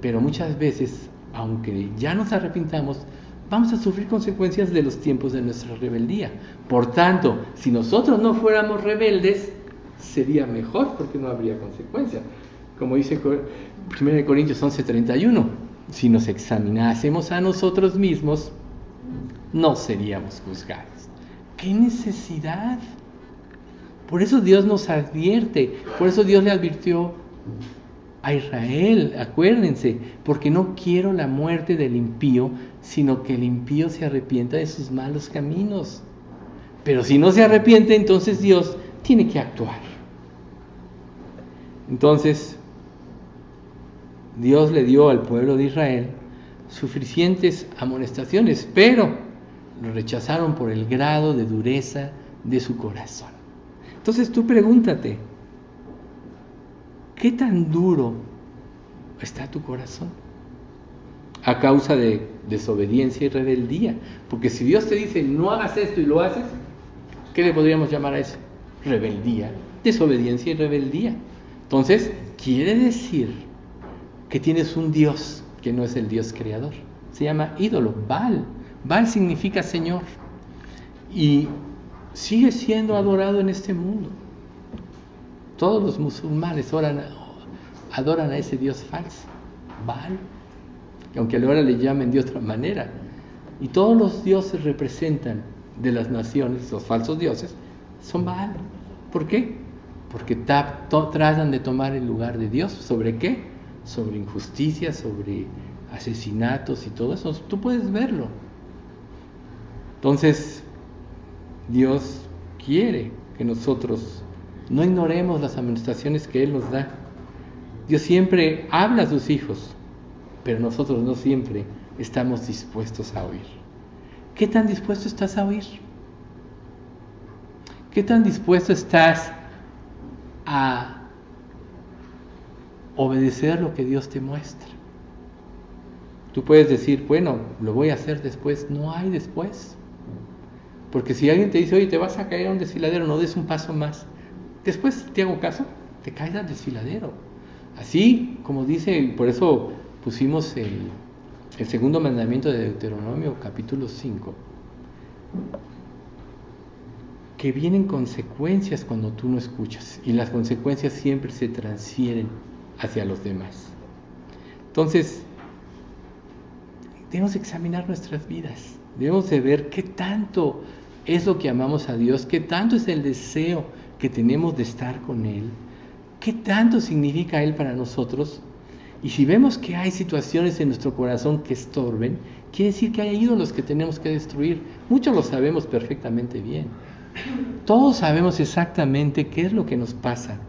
Pero muchas veces, aunque ya nos arrepintamos, vamos a sufrir consecuencias de los tiempos de nuestra rebeldía. Por tanto, si nosotros no fuéramos rebeldes, sería mejor porque no habría consecuencias. Como dice 1 Corintios 11:31, si nos examinásemos a nosotros mismos, no seríamos juzgados. ¡Qué necesidad! Por eso Dios nos advierte, por eso Dios le advirtió a Israel, acuérdense, porque no quiero la muerte del impío, sino que el impío se arrepienta de sus malos caminos. Pero si no se arrepiente, entonces Dios tiene que actuar. Entonces, Dios le dio al pueblo de Israel suficientes amonestaciones, pero lo rechazaron por el grado de dureza de su corazón. Entonces tú pregúntate, ¿qué tan duro está tu corazón? A causa de desobediencia y rebeldía. Porque si Dios te dice, no hagas esto y lo haces, ¿qué le podríamos llamar a eso? Rebeldía, desobediencia y rebeldía. Entonces, quiere decir que tienes un Dios que no es el Dios creador. Se llama ídolo, Baal. Baal significa Señor. Y sigue siendo adorado en este mundo. Todos los musulmanes adoran a ese Dios falso, Baal, aunque ahora le llamen de otra manera. Y todos los dioses representan de las naciones, los falsos dioses, son Baal. ¿Por qué? Porque tratan de tomar el lugar de Dios. ¿Sobre qué? Sobre injusticia, sobre asesinatos y todo eso. Tú puedes verlo. Entonces, Dios quiere que nosotros no ignoremos las amonestaciones que Él nos da. Dios siempre habla a sus hijos, pero nosotros no siempre estamos dispuestos a oír. ¿Qué tan dispuesto estás a oír? ¿Qué tan dispuesto estás a obedecer lo que Dios te muestra? Tú puedes decir, bueno, lo voy a hacer después. No hay después. Porque si alguien te dice, oye, te vas a caer a un desfiladero, no des un paso más. Después te hago caso, te caes al desfiladero. Así como dice, por eso pusimos el segundo mandamiento de Deuteronomio, capítulo 5, que vienen consecuencias cuando tú no escuchas, y las consecuencias siempre se transfieren hacia los demás. Entonces, debemos examinar nuestras vidas, debemos de ver qué tanto es lo que amamos a Dios, qué tanto es el deseo que tenemos de estar con Él, qué tanto significa Él para nosotros. Y si vemos que hay situaciones en nuestro corazón que estorben, quiere decir que hay ídolos que tenemos que destruir. Muchos lo sabemos perfectamente bien. Todos sabemos exactamente qué es lo que nos pasa.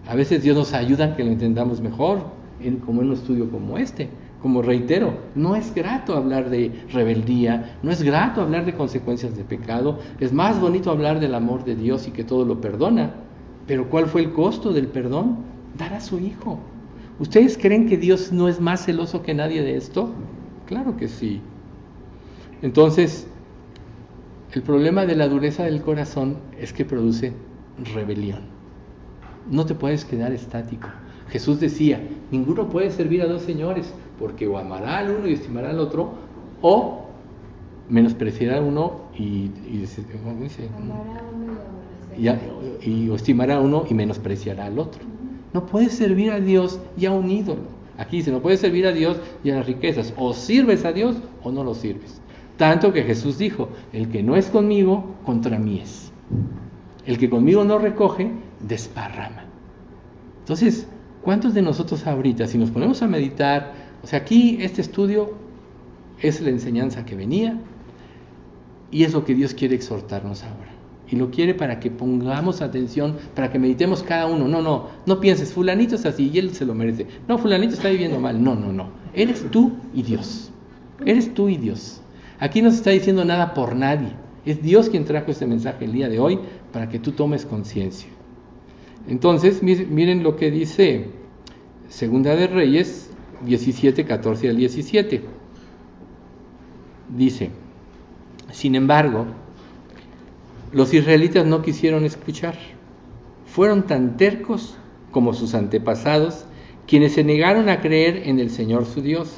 A veces Dios nos ayuda a que lo entendamos mejor, como en un estudio como este. Como reitero, no es grato hablar de rebeldía, no es grato hablar de consecuencias de pecado. Es más bonito hablar del amor de Dios y que todo lo perdona. Pero ¿cuál fue el costo del perdón? Dar a su Hijo. ¿Ustedes creen que Dios no es más celoso que nadie de esto? Claro que sí. Entonces, el problema de la dureza del corazón es que produce rebelión. No te puedes quedar estático. Jesús decía, ninguno puede servir a dos señores, porque o amará al uno y estimará al otro, o menospreciará al uno y o estimará a uno y menospreciará al otro. No puedes servir a Dios y a un ídolo. Aquí dice, no puedes servir a Dios y a las riquezas. O sirves a Dios o no lo sirves. Tanto que Jesús dijo, el que no es conmigo, contra mí es. El que conmigo no recoge, desparrama. Entonces, ¿cuántos de nosotros ahorita, si nos ponemos a meditar, o sea, aquí este estudio es la enseñanza que venía y es lo que Dios quiere exhortarnos ahora. Y lo quiere para que pongamos atención, para que meditemos cada uno. No pienses, fulanito es así y él se lo merece. No, fulanito está viviendo mal. No. Eres tú y Dios. Eres tú y Dios. Aquí no se está diciendo nada por nadie. Es Dios quien trajo este mensaje el día de hoy para que tú tomes conciencia. Entonces, miren lo que dice Segunda de Reyes 17, 14 al 17. Dice: sin embargo, los israelitas no quisieron escuchar. Fueron tan tercos como sus antepasados, quienes se negaron a creer en el Señor su Dios.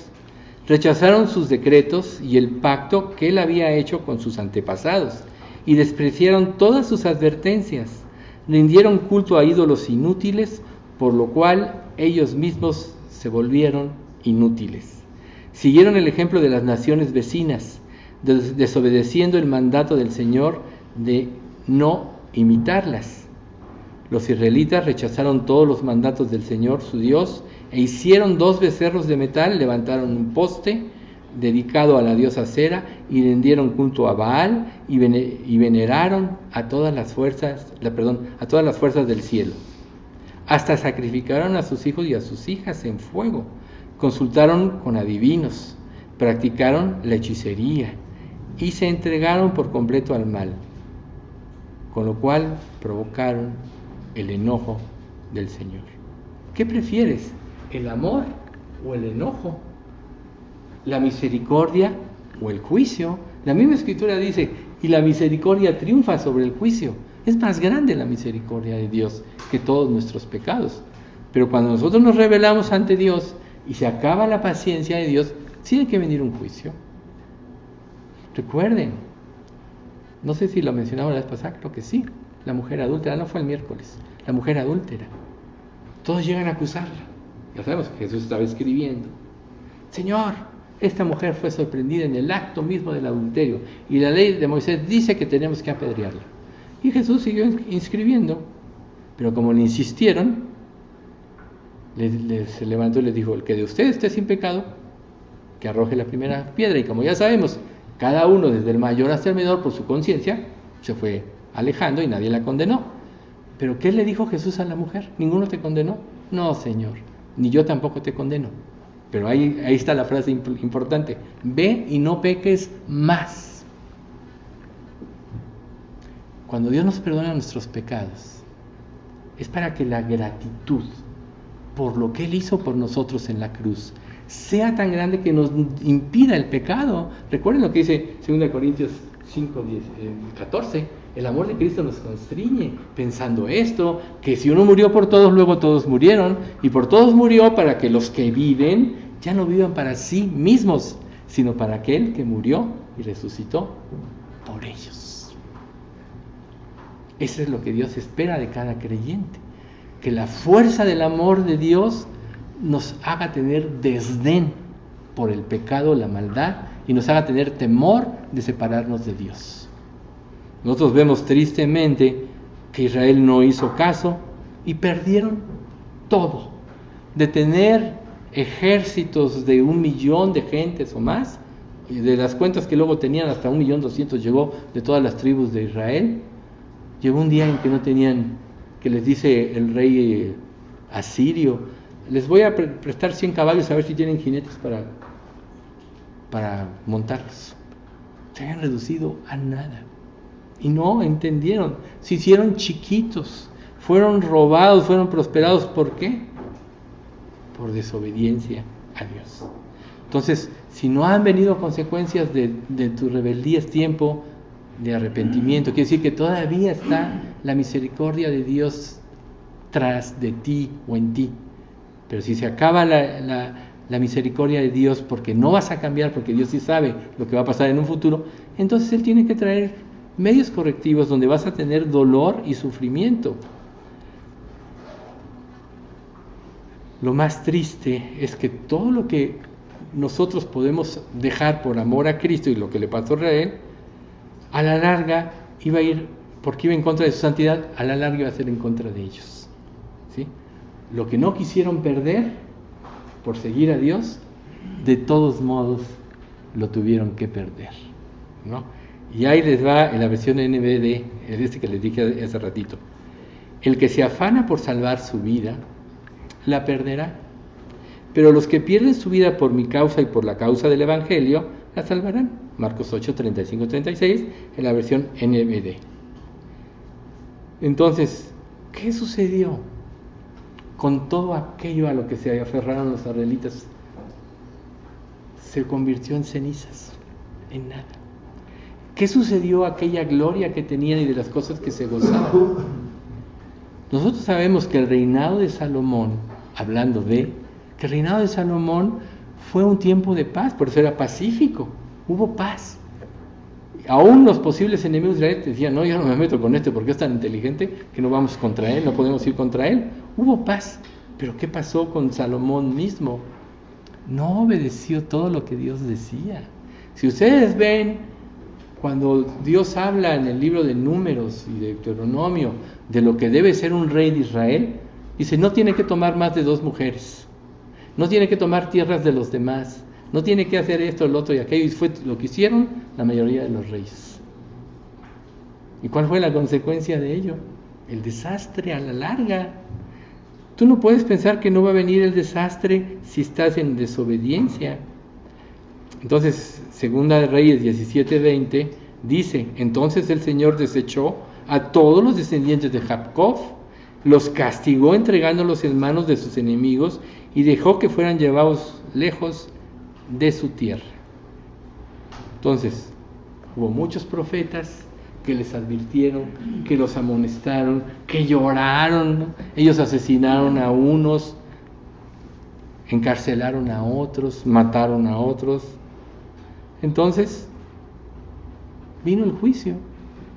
Rechazaron sus decretos y el pacto que Él había hecho con sus antepasados, y despreciaron todas sus advertencias. Rindieron culto a ídolos inútiles, por lo cual ellos mismos se volvieron inútiles. Siguieron el ejemplo de las naciones vecinas, desobedeciendo el mandato del Señor de no imitarlas. Los israelitas rechazaron todos los mandatos del Señor su Dios e hicieron 2 becerros de metal, levantaron un poste dedicado a la diosa Acera y rindieron culto a Baal y veneraron a todas las fuerzas del cielo. Hasta sacrificaron a sus hijos y a sus hijas en fuego. Consultaron con adivinos, practicaron la hechicería y se entregaron por completo al mal, con lo cual provocaron el enojo del Señor. ¿Qué prefieres? ¿El amor o el enojo? ¿La misericordia o el juicio? La misma Escritura dice, y la misericordia triunfa sobre el juicio. Es más grande la misericordia de Dios que todos nuestros pecados. Pero cuando nosotros nos rebelamos ante Dios y se acaba la paciencia de Dios, tiene que venir un juicio. Recuerden, no sé si lo mencionaba la vez pasada, creo que sí, la mujer adúltera, no fue el miércoles, la mujer adúltera. Todos llegan a acusarla. Ya sabemos que Jesús estaba escribiendo: Señor, esta mujer fue sorprendida en el acto mismo del adulterio y la ley de Moisés dice que tenemos que apedrearla. Y Jesús siguió inscribiendo, pero como le insistieron, se levantó y les dijo: el que de ustedes esté sin pecado, que arroje la primera piedra. Y como ya sabemos, cada uno, desde el mayor hasta el menor, por su conciencia, se fue alejando y nadie la condenó. ¿Pero qué le dijo Jesús a la mujer? ¿Ninguno te condenó? No, Señor, ni yo tampoco te condeno. Pero ahí está la frase importante: ve y no peques más. Cuando Dios nos perdona nuestros pecados, es para que la gratitud por lo que Él hizo por nosotros en la cruz sea tan grande que nos impida el pecado. Recuerden lo que dice 2 Corintios 5, 14: el amor de Cristo nos constriñe, pensando esto, que si uno murió por todos, luego todos murieron, y por todos murió para que los que viven ya no vivan para sí mismos, sino para aquel que murió y resucitó por ellos. Eso es lo que Dios espera de cada creyente, que la fuerza del amor de Dios nos haga tener desdén por el pecado, la maldad, y nos haga tener temor de separarnos de Dios. Nosotros vemos tristemente que Israel no hizo caso y perdieron todo. De tener ejércitos de 1 millón de gentes o más, y de las cuentas que luego tenían hasta 1.200.000 llegó de todas las tribus de Israel, llegó un día en que no tenían, que les dice el rey asirio: les voy a prestar 100 caballos a ver si tienen jinetes para montarlos. Se habían reducido a nada y no entendieron, se hicieron chiquitos, fueron robados, fueron prosperados. ¿Por qué? Por desobediencia a Dios. Entonces, si no han venido consecuencias de tu rebeldía, es tiempo de arrepentimiento. Quiere decir que todavía está la misericordia de Dios tras de ti o en ti. Pero si se acaba la misericordia de Dios porque no vas a cambiar, porque Dios sí sabe lo que va a pasar en un futuro, entonces Él tiene que traer medios correctivos donde vas a tener dolor y sufrimiento. Lo más triste es que todo lo que nosotros podemos dejar por amor a Cristo, y lo que le pasó a Israel, a la larga iba a ir, porque iba en contra de su santidad, a la larga iba a ser en contra de ellos. ¿Sí? Lo que no quisieron perder por seguir a Dios, de todos modos lo tuvieron que perder, ¿no? Y ahí les va en la versión NBD, que les dije hace ratito. El que se afana por salvar su vida, la perderá. Pero los que pierden su vida por mi causa y por la causa del Evangelio, la salvarán. Marcos 8, 35, 36, en la versión NBD. Entonces, ¿qué sucedió con todo aquello a lo que se aferraron los israelitas? Se convirtió en cenizas, en nada. ¿Qué sucedió a aquella gloria que tenían y de las cosas que se gozaban? Nosotros sabemos que el reinado de Salomón, que el reinado de Salomón fue un tiempo de paz, por eso era pacífico, hubo paz. Aún los posibles enemigos de Israel decían, no, yo no me meto con este porque es tan inteligente que no vamos contra él, no podemos ir contra él. Hubo paz, pero ¿qué pasó con Salomón mismo? No obedeció todo lo que Dios decía. Si ustedes ven, cuando Dios habla en el libro de Números y de Deuteronomio de lo que debe ser un rey de Israel, dice, no tiene que tomar más de 2 mujeres, no tiene que tomar tierras de los demás, no tiene que hacer esto, el otro y aquello, y fue lo que hicieron la mayoría de los reyes. ¿Y cuál fue la consecuencia de ello? El desastre a la larga. Tú no puedes pensar que no va a venir el desastre si estás en desobediencia. Entonces, Segunda de Reyes 17:20 dice, entonces el Señor desechó a todos los descendientes de Jacob, los castigó entregándolos en manos de sus enemigos y dejó que fueran llevados lejos de su tierra. Entonces, hubo muchos profetas que les advirtieron, que los amonestaron, que lloraron, ¿no? Ellos asesinaron a unos, encarcelaron a otros, mataron a otros. Entonces, vino el juicio.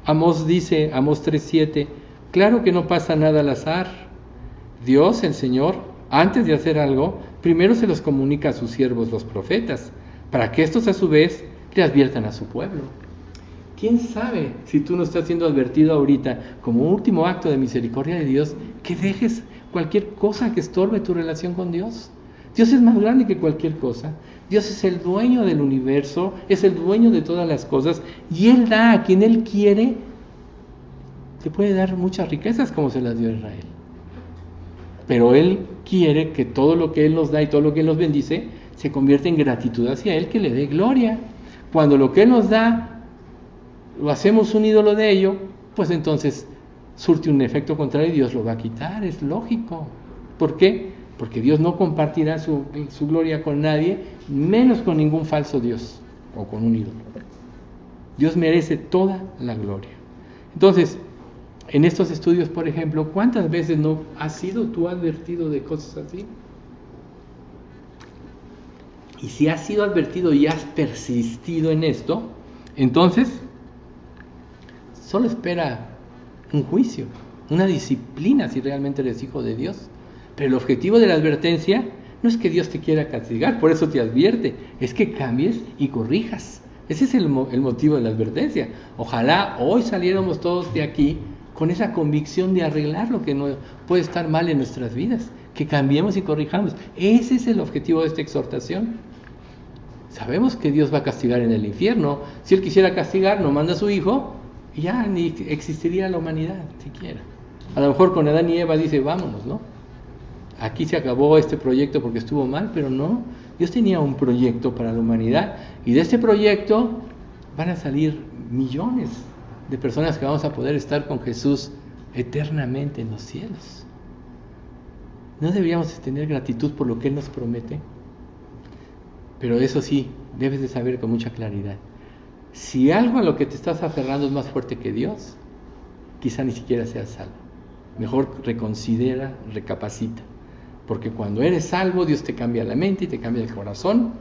Amós dice, Amós 3:7, claro que no pasa nada al azar. Dios, el Señor, antes de hacer algo, primero se los comunica a sus siervos los profetas, para que estos a su vez le adviertan a su pueblo. ¿Quién sabe si tú no estás siendo advertido ahorita como último acto de misericordia de Dios, que dejes cualquier cosa que estorbe tu relación con Dios? Dios es más grande que cualquier cosa. Dios es el dueño del universo, es el dueño de todas las cosas, y Él da a quien Él quiere. Te puede dar muchas riquezas como se las dio a Israel, pero Él quiere que todo lo que Él nos da y todo lo que Él nos bendice se convierta en gratitud hacia Él, que le dé gloria. Cuando lo que Él nos da lo hacemos un ídolo de ello, pues entonces surte un efecto contrario y Dios lo va a quitar, es lógico. ¿Por qué? Porque Dios no compartirá su gloria con nadie, menos con ningún falso Dios o con un ídolo. Dios merece toda la gloria. Entonces, en estos estudios, por ejemplo, ¿cuántas veces no has sido tú advertido de cosas así? Y si has sido advertido y has persistido en esto, entonces solo espera un juicio, una disciplina si realmente eres hijo de Dios. Pero el objetivo de la advertencia no es que Dios te quiera castigar, por eso te advierte, es que cambies y corrijas. Ese es el motivo de la advertencia. Ojalá hoy saliéramos todos de aquí con esa convicción de arreglar lo que no puede estar mal en nuestras vidas, que cambiemos y corrijamos. Ese es el objetivo de esta exhortación. Sabemos que Dios va a castigar en el infierno. Si Él quisiera castigar, no manda a su Hijo y ya ni existiría la humanidad siquiera. A lo mejor con Adán y Eva dice, vámonos, ¿no? Aquí se acabó este proyecto porque estuvo mal, pero no. Dios tenía un proyecto para la humanidad y de este proyecto van a salir millones de personas que vamos a poder estar con Jesús eternamente en los cielos. ¿No deberíamos tener gratitud por lo que Él nos promete? Pero eso sí, debes de saber con mucha claridad. Si algo a lo que te estás aferrando es más fuerte que Dios, quizá ni siquiera seas salvo. Mejor reconsidera, recapacita. Porque cuando eres salvo, Dios te cambia la mente y te cambia el corazón.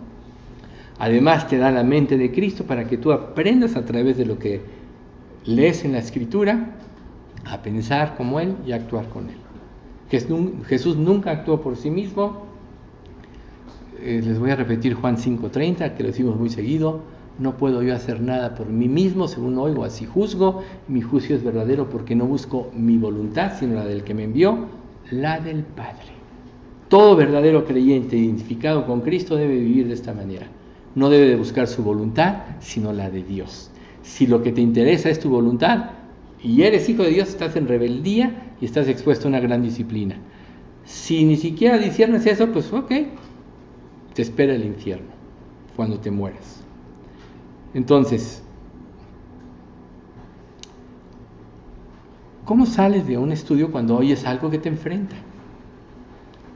Además te da la mente de Cristo para que tú aprendas a través de lo que lees en la Escritura a pensar como Él y a actuar con Él. Jesús nunca actuó por sí mismo. Les voy a repetir Juan 5:30, que lo decimos muy seguido. No puedo yo hacer nada por mí mismo, según oigo, así juzgo. Mi juicio es verdadero porque no busco mi voluntad, sino la del que me envió, la del Padre. Todo verdadero creyente identificado con Cristo debe vivir de esta manera. no debe de buscar su voluntad, sino la de Dios. Si lo que te interesa es tu voluntad y eres hijo de Dios, estás en rebeldía y estás expuesto a una gran disciplina. Si ni siquiera disiernes eso, pues ok, te espera el infierno cuando te mueras. Entonces, ¿cómo sales de un estudio cuando oyes algo que te enfrenta?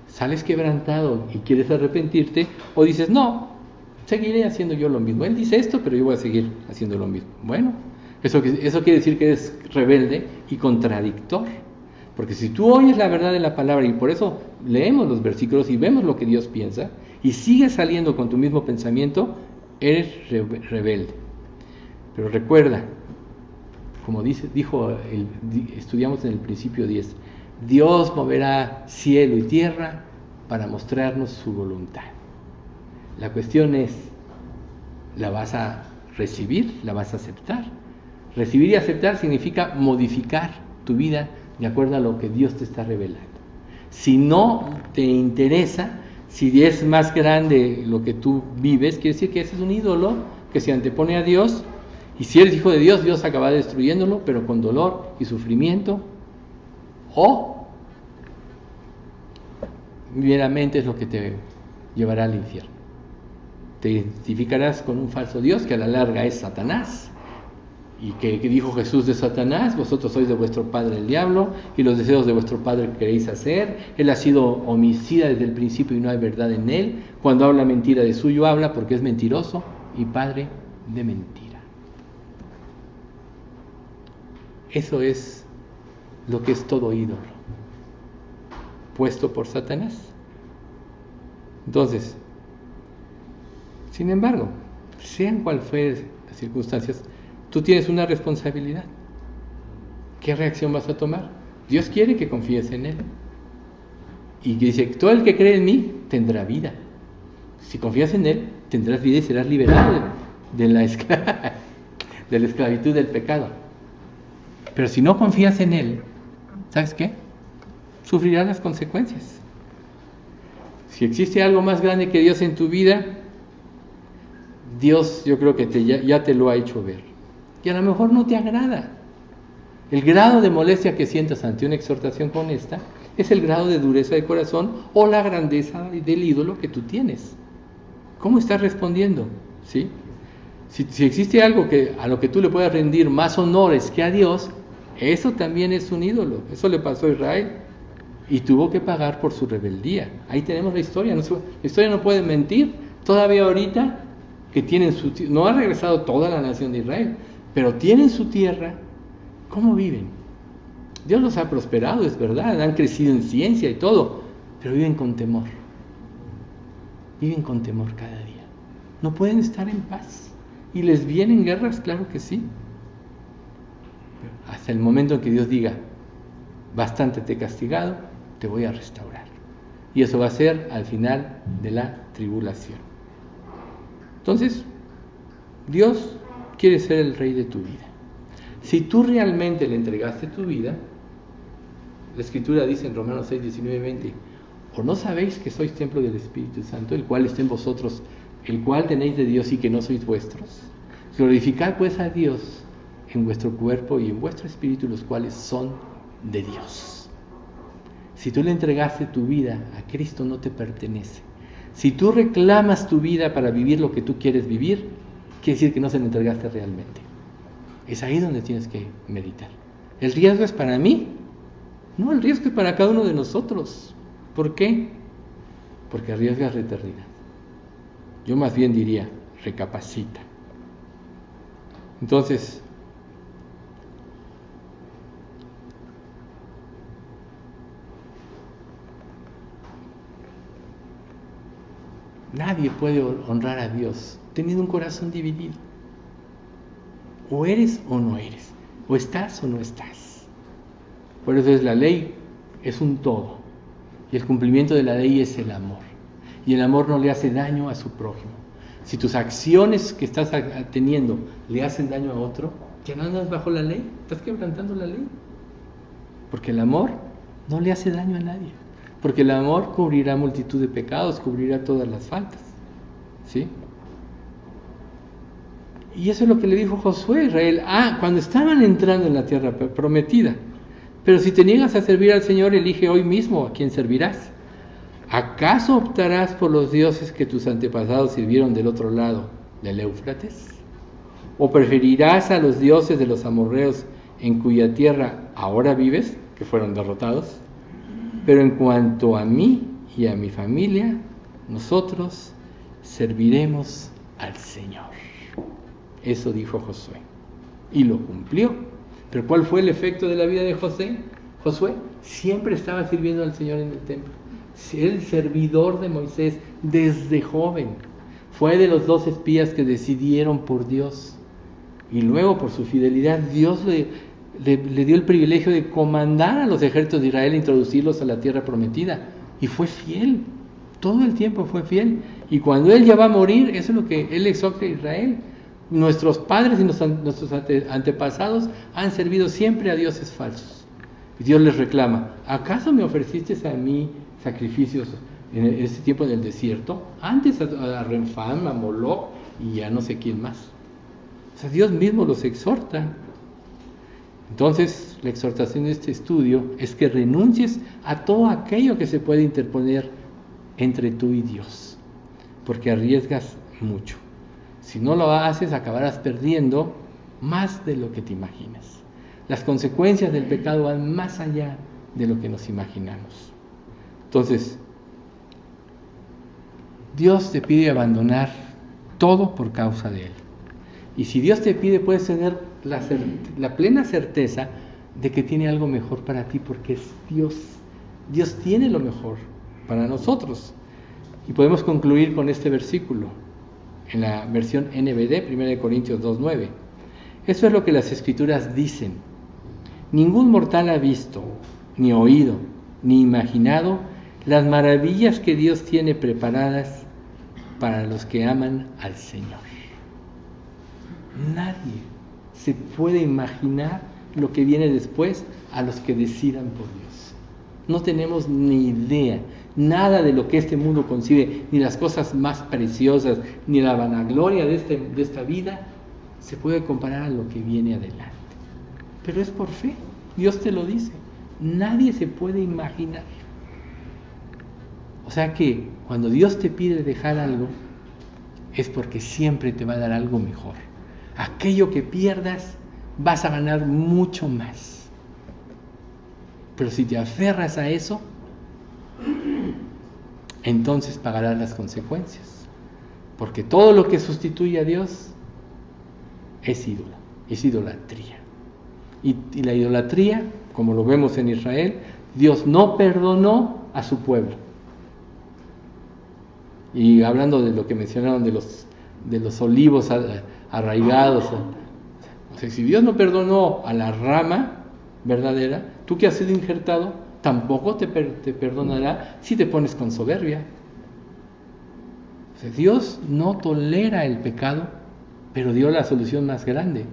¿Sales quebrantado y quieres arrepentirte? ¿O dices, no, seguiré haciendo yo lo mismo? Él dice esto, pero yo voy a seguir haciendo lo mismo. Bueno, eso quiere decir que eres rebelde y contradictor. Porque si tú oyes la verdad de la palabra, y por eso leemos los versículos y vemos lo que Dios piensa, y sigues saliendo con tu mismo pensamiento, eres rebelde. Pero recuerda, como estudiamos en el principio 10, Dios moverá cielo y tierra para mostrarnos su voluntad. La cuestión es, ¿la vas a recibir? ¿La vas a aceptar? Recibir y aceptar significa modificar tu vida de acuerdo a lo que Dios te está revelando. Si no te interesa, si es más grande lo que tú vives, quiere decir que ese es un ídolo que se antepone a Dios. Y si eres hijo de Dios, Dios acaba destruyéndolo, pero con dolor y sufrimiento. O meramente es lo que te llevará al infierno. Te identificarás con un falso Dios que a la larga es Satanás. Y que dijo Jesús de Satanás: vosotros sois de vuestro padre el diablo, y los deseos de vuestro padre queréis hacer. Él ha sido homicida desde el principio y no hay verdad en él. Cuando habla mentira, de suyo habla, porque es mentiroso y padre de mentira. Eso es lo que es todo ídolo, puesto por Satanás. Entonces, sin embargo, sean cual fueren las circunstancias, tú tienes una responsabilidad. ¿Qué reacción vas a tomar? Dios quiere que confíes en Él. Y dice, todo el que cree en mí tendrá vida. Si confías en Él, tendrás vida y serás liberado de la esclavitud del pecado. Pero si no confías en Él, ¿sabes qué? Sufrirás las consecuencias. Si existe algo más grande que Dios en tu vida, Dios, yo creo que ya te lo ha hecho ver. Y a lo mejor no te agrada. El grado de molestia que sientas ante una exhortación como esta es el grado de dureza de corazón o la grandeza del ídolo que tú tienes. ¿Cómo estás respondiendo? ¿Sí? Si existe algo a lo que tú le puedas rendir más honores que a Dios, eso también es un ídolo. Eso le pasó a Israel y tuvo que pagar por su rebeldía. Ahí tenemos la historia. La historia no puede mentir. Todavía ahorita que tienen no ha regresado toda la nación de Israel, pero tienen su tierra. ¿Cómo viven? Dios los ha prosperado, es verdad, han crecido en ciencia y todo, pero viven con temor. Viven con temor cada día. No pueden estar en paz. ¿Y les vienen guerras? Claro que sí. Hasta el momento en que Dios diga, bastante te he castigado, te voy a restaurar. Y eso va a ser al final de la tribulación. Entonces, Dios quiere ser el rey de tu vida. Si tú realmente le entregaste tu vida, la Escritura dice en Romanos 6, 19 y 20, ¿o no sabéis que sois templo del Espíritu Santo, el cual está en vosotros, el cual tenéis de Dios y que no sois vuestros? Glorificad pues a Dios en vuestro cuerpo y en vuestro espíritu, los cuales son de Dios. Si tú le entregaste tu vida a Cristo, no te pertenece. Si tú reclamas tu vida para vivir lo que tú quieres vivir, quiere decir que no se la entregaste realmente. Es ahí donde tienes que meditar. ¿El riesgo es para mí? No, el riesgo es para cada uno de nosotros. ¿Por qué? Porque arriesgas la eternidad. Yo más bien diría, recapacita. Entonces, nadie puede honrar a Dios teniendo un corazón dividido. O eres o no eres, o estás o no estás. Por eso la ley es un todo, y el cumplimiento de la ley es el amor. Y el amor no le hace daño a su prójimo. Si tus acciones que estás teniendo le hacen daño a otro, ¿ya no andas bajo la ley? ¿Estás quebrantando la ley? Porque el amor no le hace daño a nadie. Porque el amor cubrirá multitud de pecados, cubrirá todas las faltas. ¿Sí? Y eso es lo que le dijo Josué a Israel. Cuando estaban entrando en la tierra prometida. Pero si te niegas a servir al Señor, elige hoy mismo a quién servirás. ¿Acaso optarás por los dioses que tus antepasados sirvieron del otro lado del Éufrates? ¿O preferirás a los dioses de los amorreos en cuya tierra ahora vives, que fueron derrotados? Pero en cuanto a mí y a mi familia, nosotros serviremos al Señor. Eso dijo Josué. Y lo cumplió. Pero ¿cuál fue el efecto de la vida de Josué? Siempre estaba sirviendo al Señor en el templo. El servidor de Moisés desde joven. Fue de los 2 espías que decidieron por Dios. Y luego, por su fidelidad, Dios le dio el privilegio de comandar a los ejércitos de Israel e introducirlos a la tierra prometida. Y fue fiel. Todo el tiempo fue fiel. Y cuando él ya va a morir, eso es lo que él exhorta a Israel. Nuestros padres y nuestros antepasados han servido siempre a dioses falsos. Y Dios les reclama: ¿acaso me ofreciste a mí sacrificios en ese tiempo en el desierto? Antes a Renfán, a Moloch y a no sé quién más. O sea, Dios mismo los exhorta. Entonces, la exhortación de este estudio es que renuncies a todo aquello que se puede interponer entre tú y Dios, porque arriesgas mucho. Si no lo haces, acabarás perdiendo más de lo que te imaginas. Las consecuencias del pecado van más allá de lo que nos imaginamos. Entonces, Dios te pide abandonar todo por causa de Él. Y si Dios te pide, puedes tener la plena certeza de que tiene algo mejor para ti, porque es Dios. Dios tiene lo mejor para nosotros. Y podemos concluir con este versículo, en la versión NBD, 1 Corintios 2:9. Eso es lo que las Escrituras dicen. Ningún mortal ha visto, ni oído, ni imaginado las maravillas que Dios tiene preparadas para los que aman al Señor. Nadie se puede imaginar lo que viene después a los que decidan por Dios. No tenemos ni idea, nada de lo que este mundo concibe, ni las cosas más preciosas, ni la vanagloria de esta vida, se puede comparar a lo que viene adelante. Pero es por fe, Dios te lo dice. Nadie se puede imaginar. O sea que cuando Dios te pide dejar algo, es porque siempre te va a dar algo mejor. Aquello que pierdas, vas a ganar mucho más. Pero si te aferras a eso, entonces pagarás las consecuencias. Porque todo lo que sustituye a Dios es ídolo, es idolatría. Y la idolatría, como lo vemos en Israel, Dios no perdonó a su pueblo. Y hablando de lo que mencionaron de los olivos arraigados, o sea, si Dios no perdonó a la rama verdadera, tú que has sido injertado, tampoco te perdonará si te pones con soberbia. O sea, Dios no tolera el pecado, pero dio la solución más grande.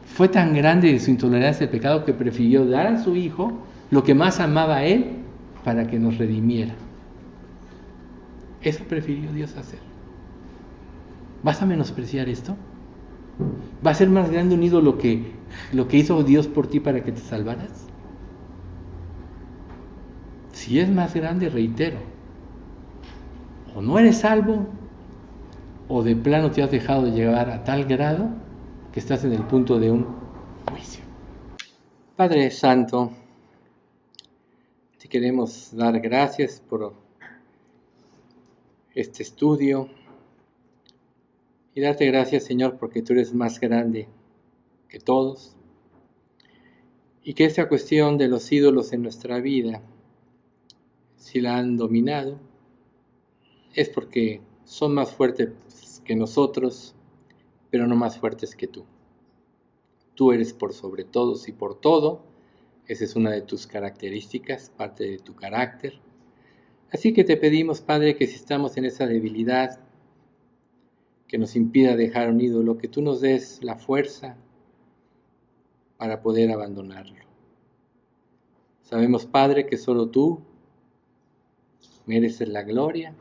Fue tan grande su intolerancia al pecado que prefirió dar a su Hijo lo que más amaba a Él para que nos redimiera. Eso prefirió Dios hacer. ¿Vas a menospreciar esto? ¿Va a ser más grande un ídolo lo que hizo Dios por ti para que te salvaras? Si es más grande, reitero, o no eres salvo, o de plano te has dejado de llevar a tal grado que estás en el punto de un juicio. Padre Santo, te queremos dar gracias por este estudio y darte gracias, Señor, porque tú eres más grande que todos y que esta cuestión de los ídolos en nuestra vida, si la han dominado, es porque son más fuertes que nosotros, pero no más fuertes que tú. Tú eres por sobre todos y por todo. Esa es una de tus características, parte de tu carácter. Así que te pedimos, Padre, que si estamos en esa debilidad que nos impida dejar un ídolo, que tú nos des la fuerza para poder abandonarlo. Sabemos, Padre, que solo tú mereces la gloria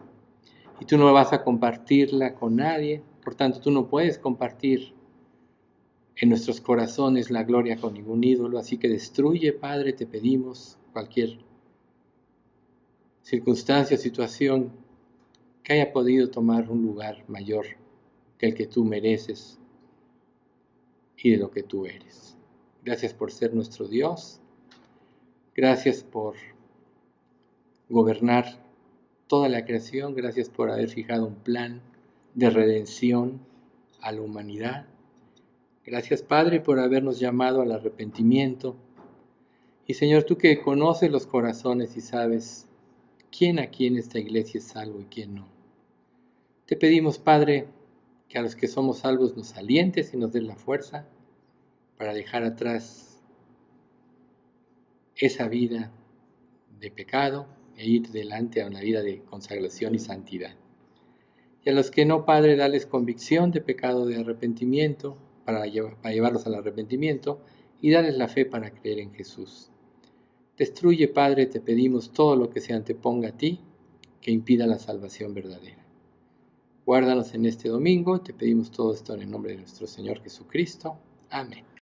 y tú no vas a compartirla con nadie, por tanto tú no puedes compartir en nuestros corazones la gloria con ningún ídolo, así que destruye, Padre, te pedimos, cualquier circunstancia o situación que haya podido tomar un lugar mayor que el que tú mereces y de lo que tú eres. Gracias por ser nuestro Dios, gracias por gobernar toda la creación, gracias por haber fijado un plan de redención a la humanidad. Gracias, Padre, por habernos llamado al arrepentimiento. Y Señor, tú que conoces los corazones y sabes quién aquí en esta iglesia es salvo y quién no. Te pedimos, Padre, que a los que somos salvos nos alientes y nos des la fuerza para dejar atrás esa vida de pecado e ir delante a una vida de consagración y santidad. Y a los que no, Padre, dales convicción de pecado, de arrepentimiento, para llevarlos al arrepentimiento, y darles la fe para creer en Jesús. Destruye, Padre, te pedimos todo lo que se anteponga a ti, que impida la salvación verdadera. Guárdanos en este domingo, te pedimos todo esto en el nombre de nuestro Señor Jesucristo. Amén.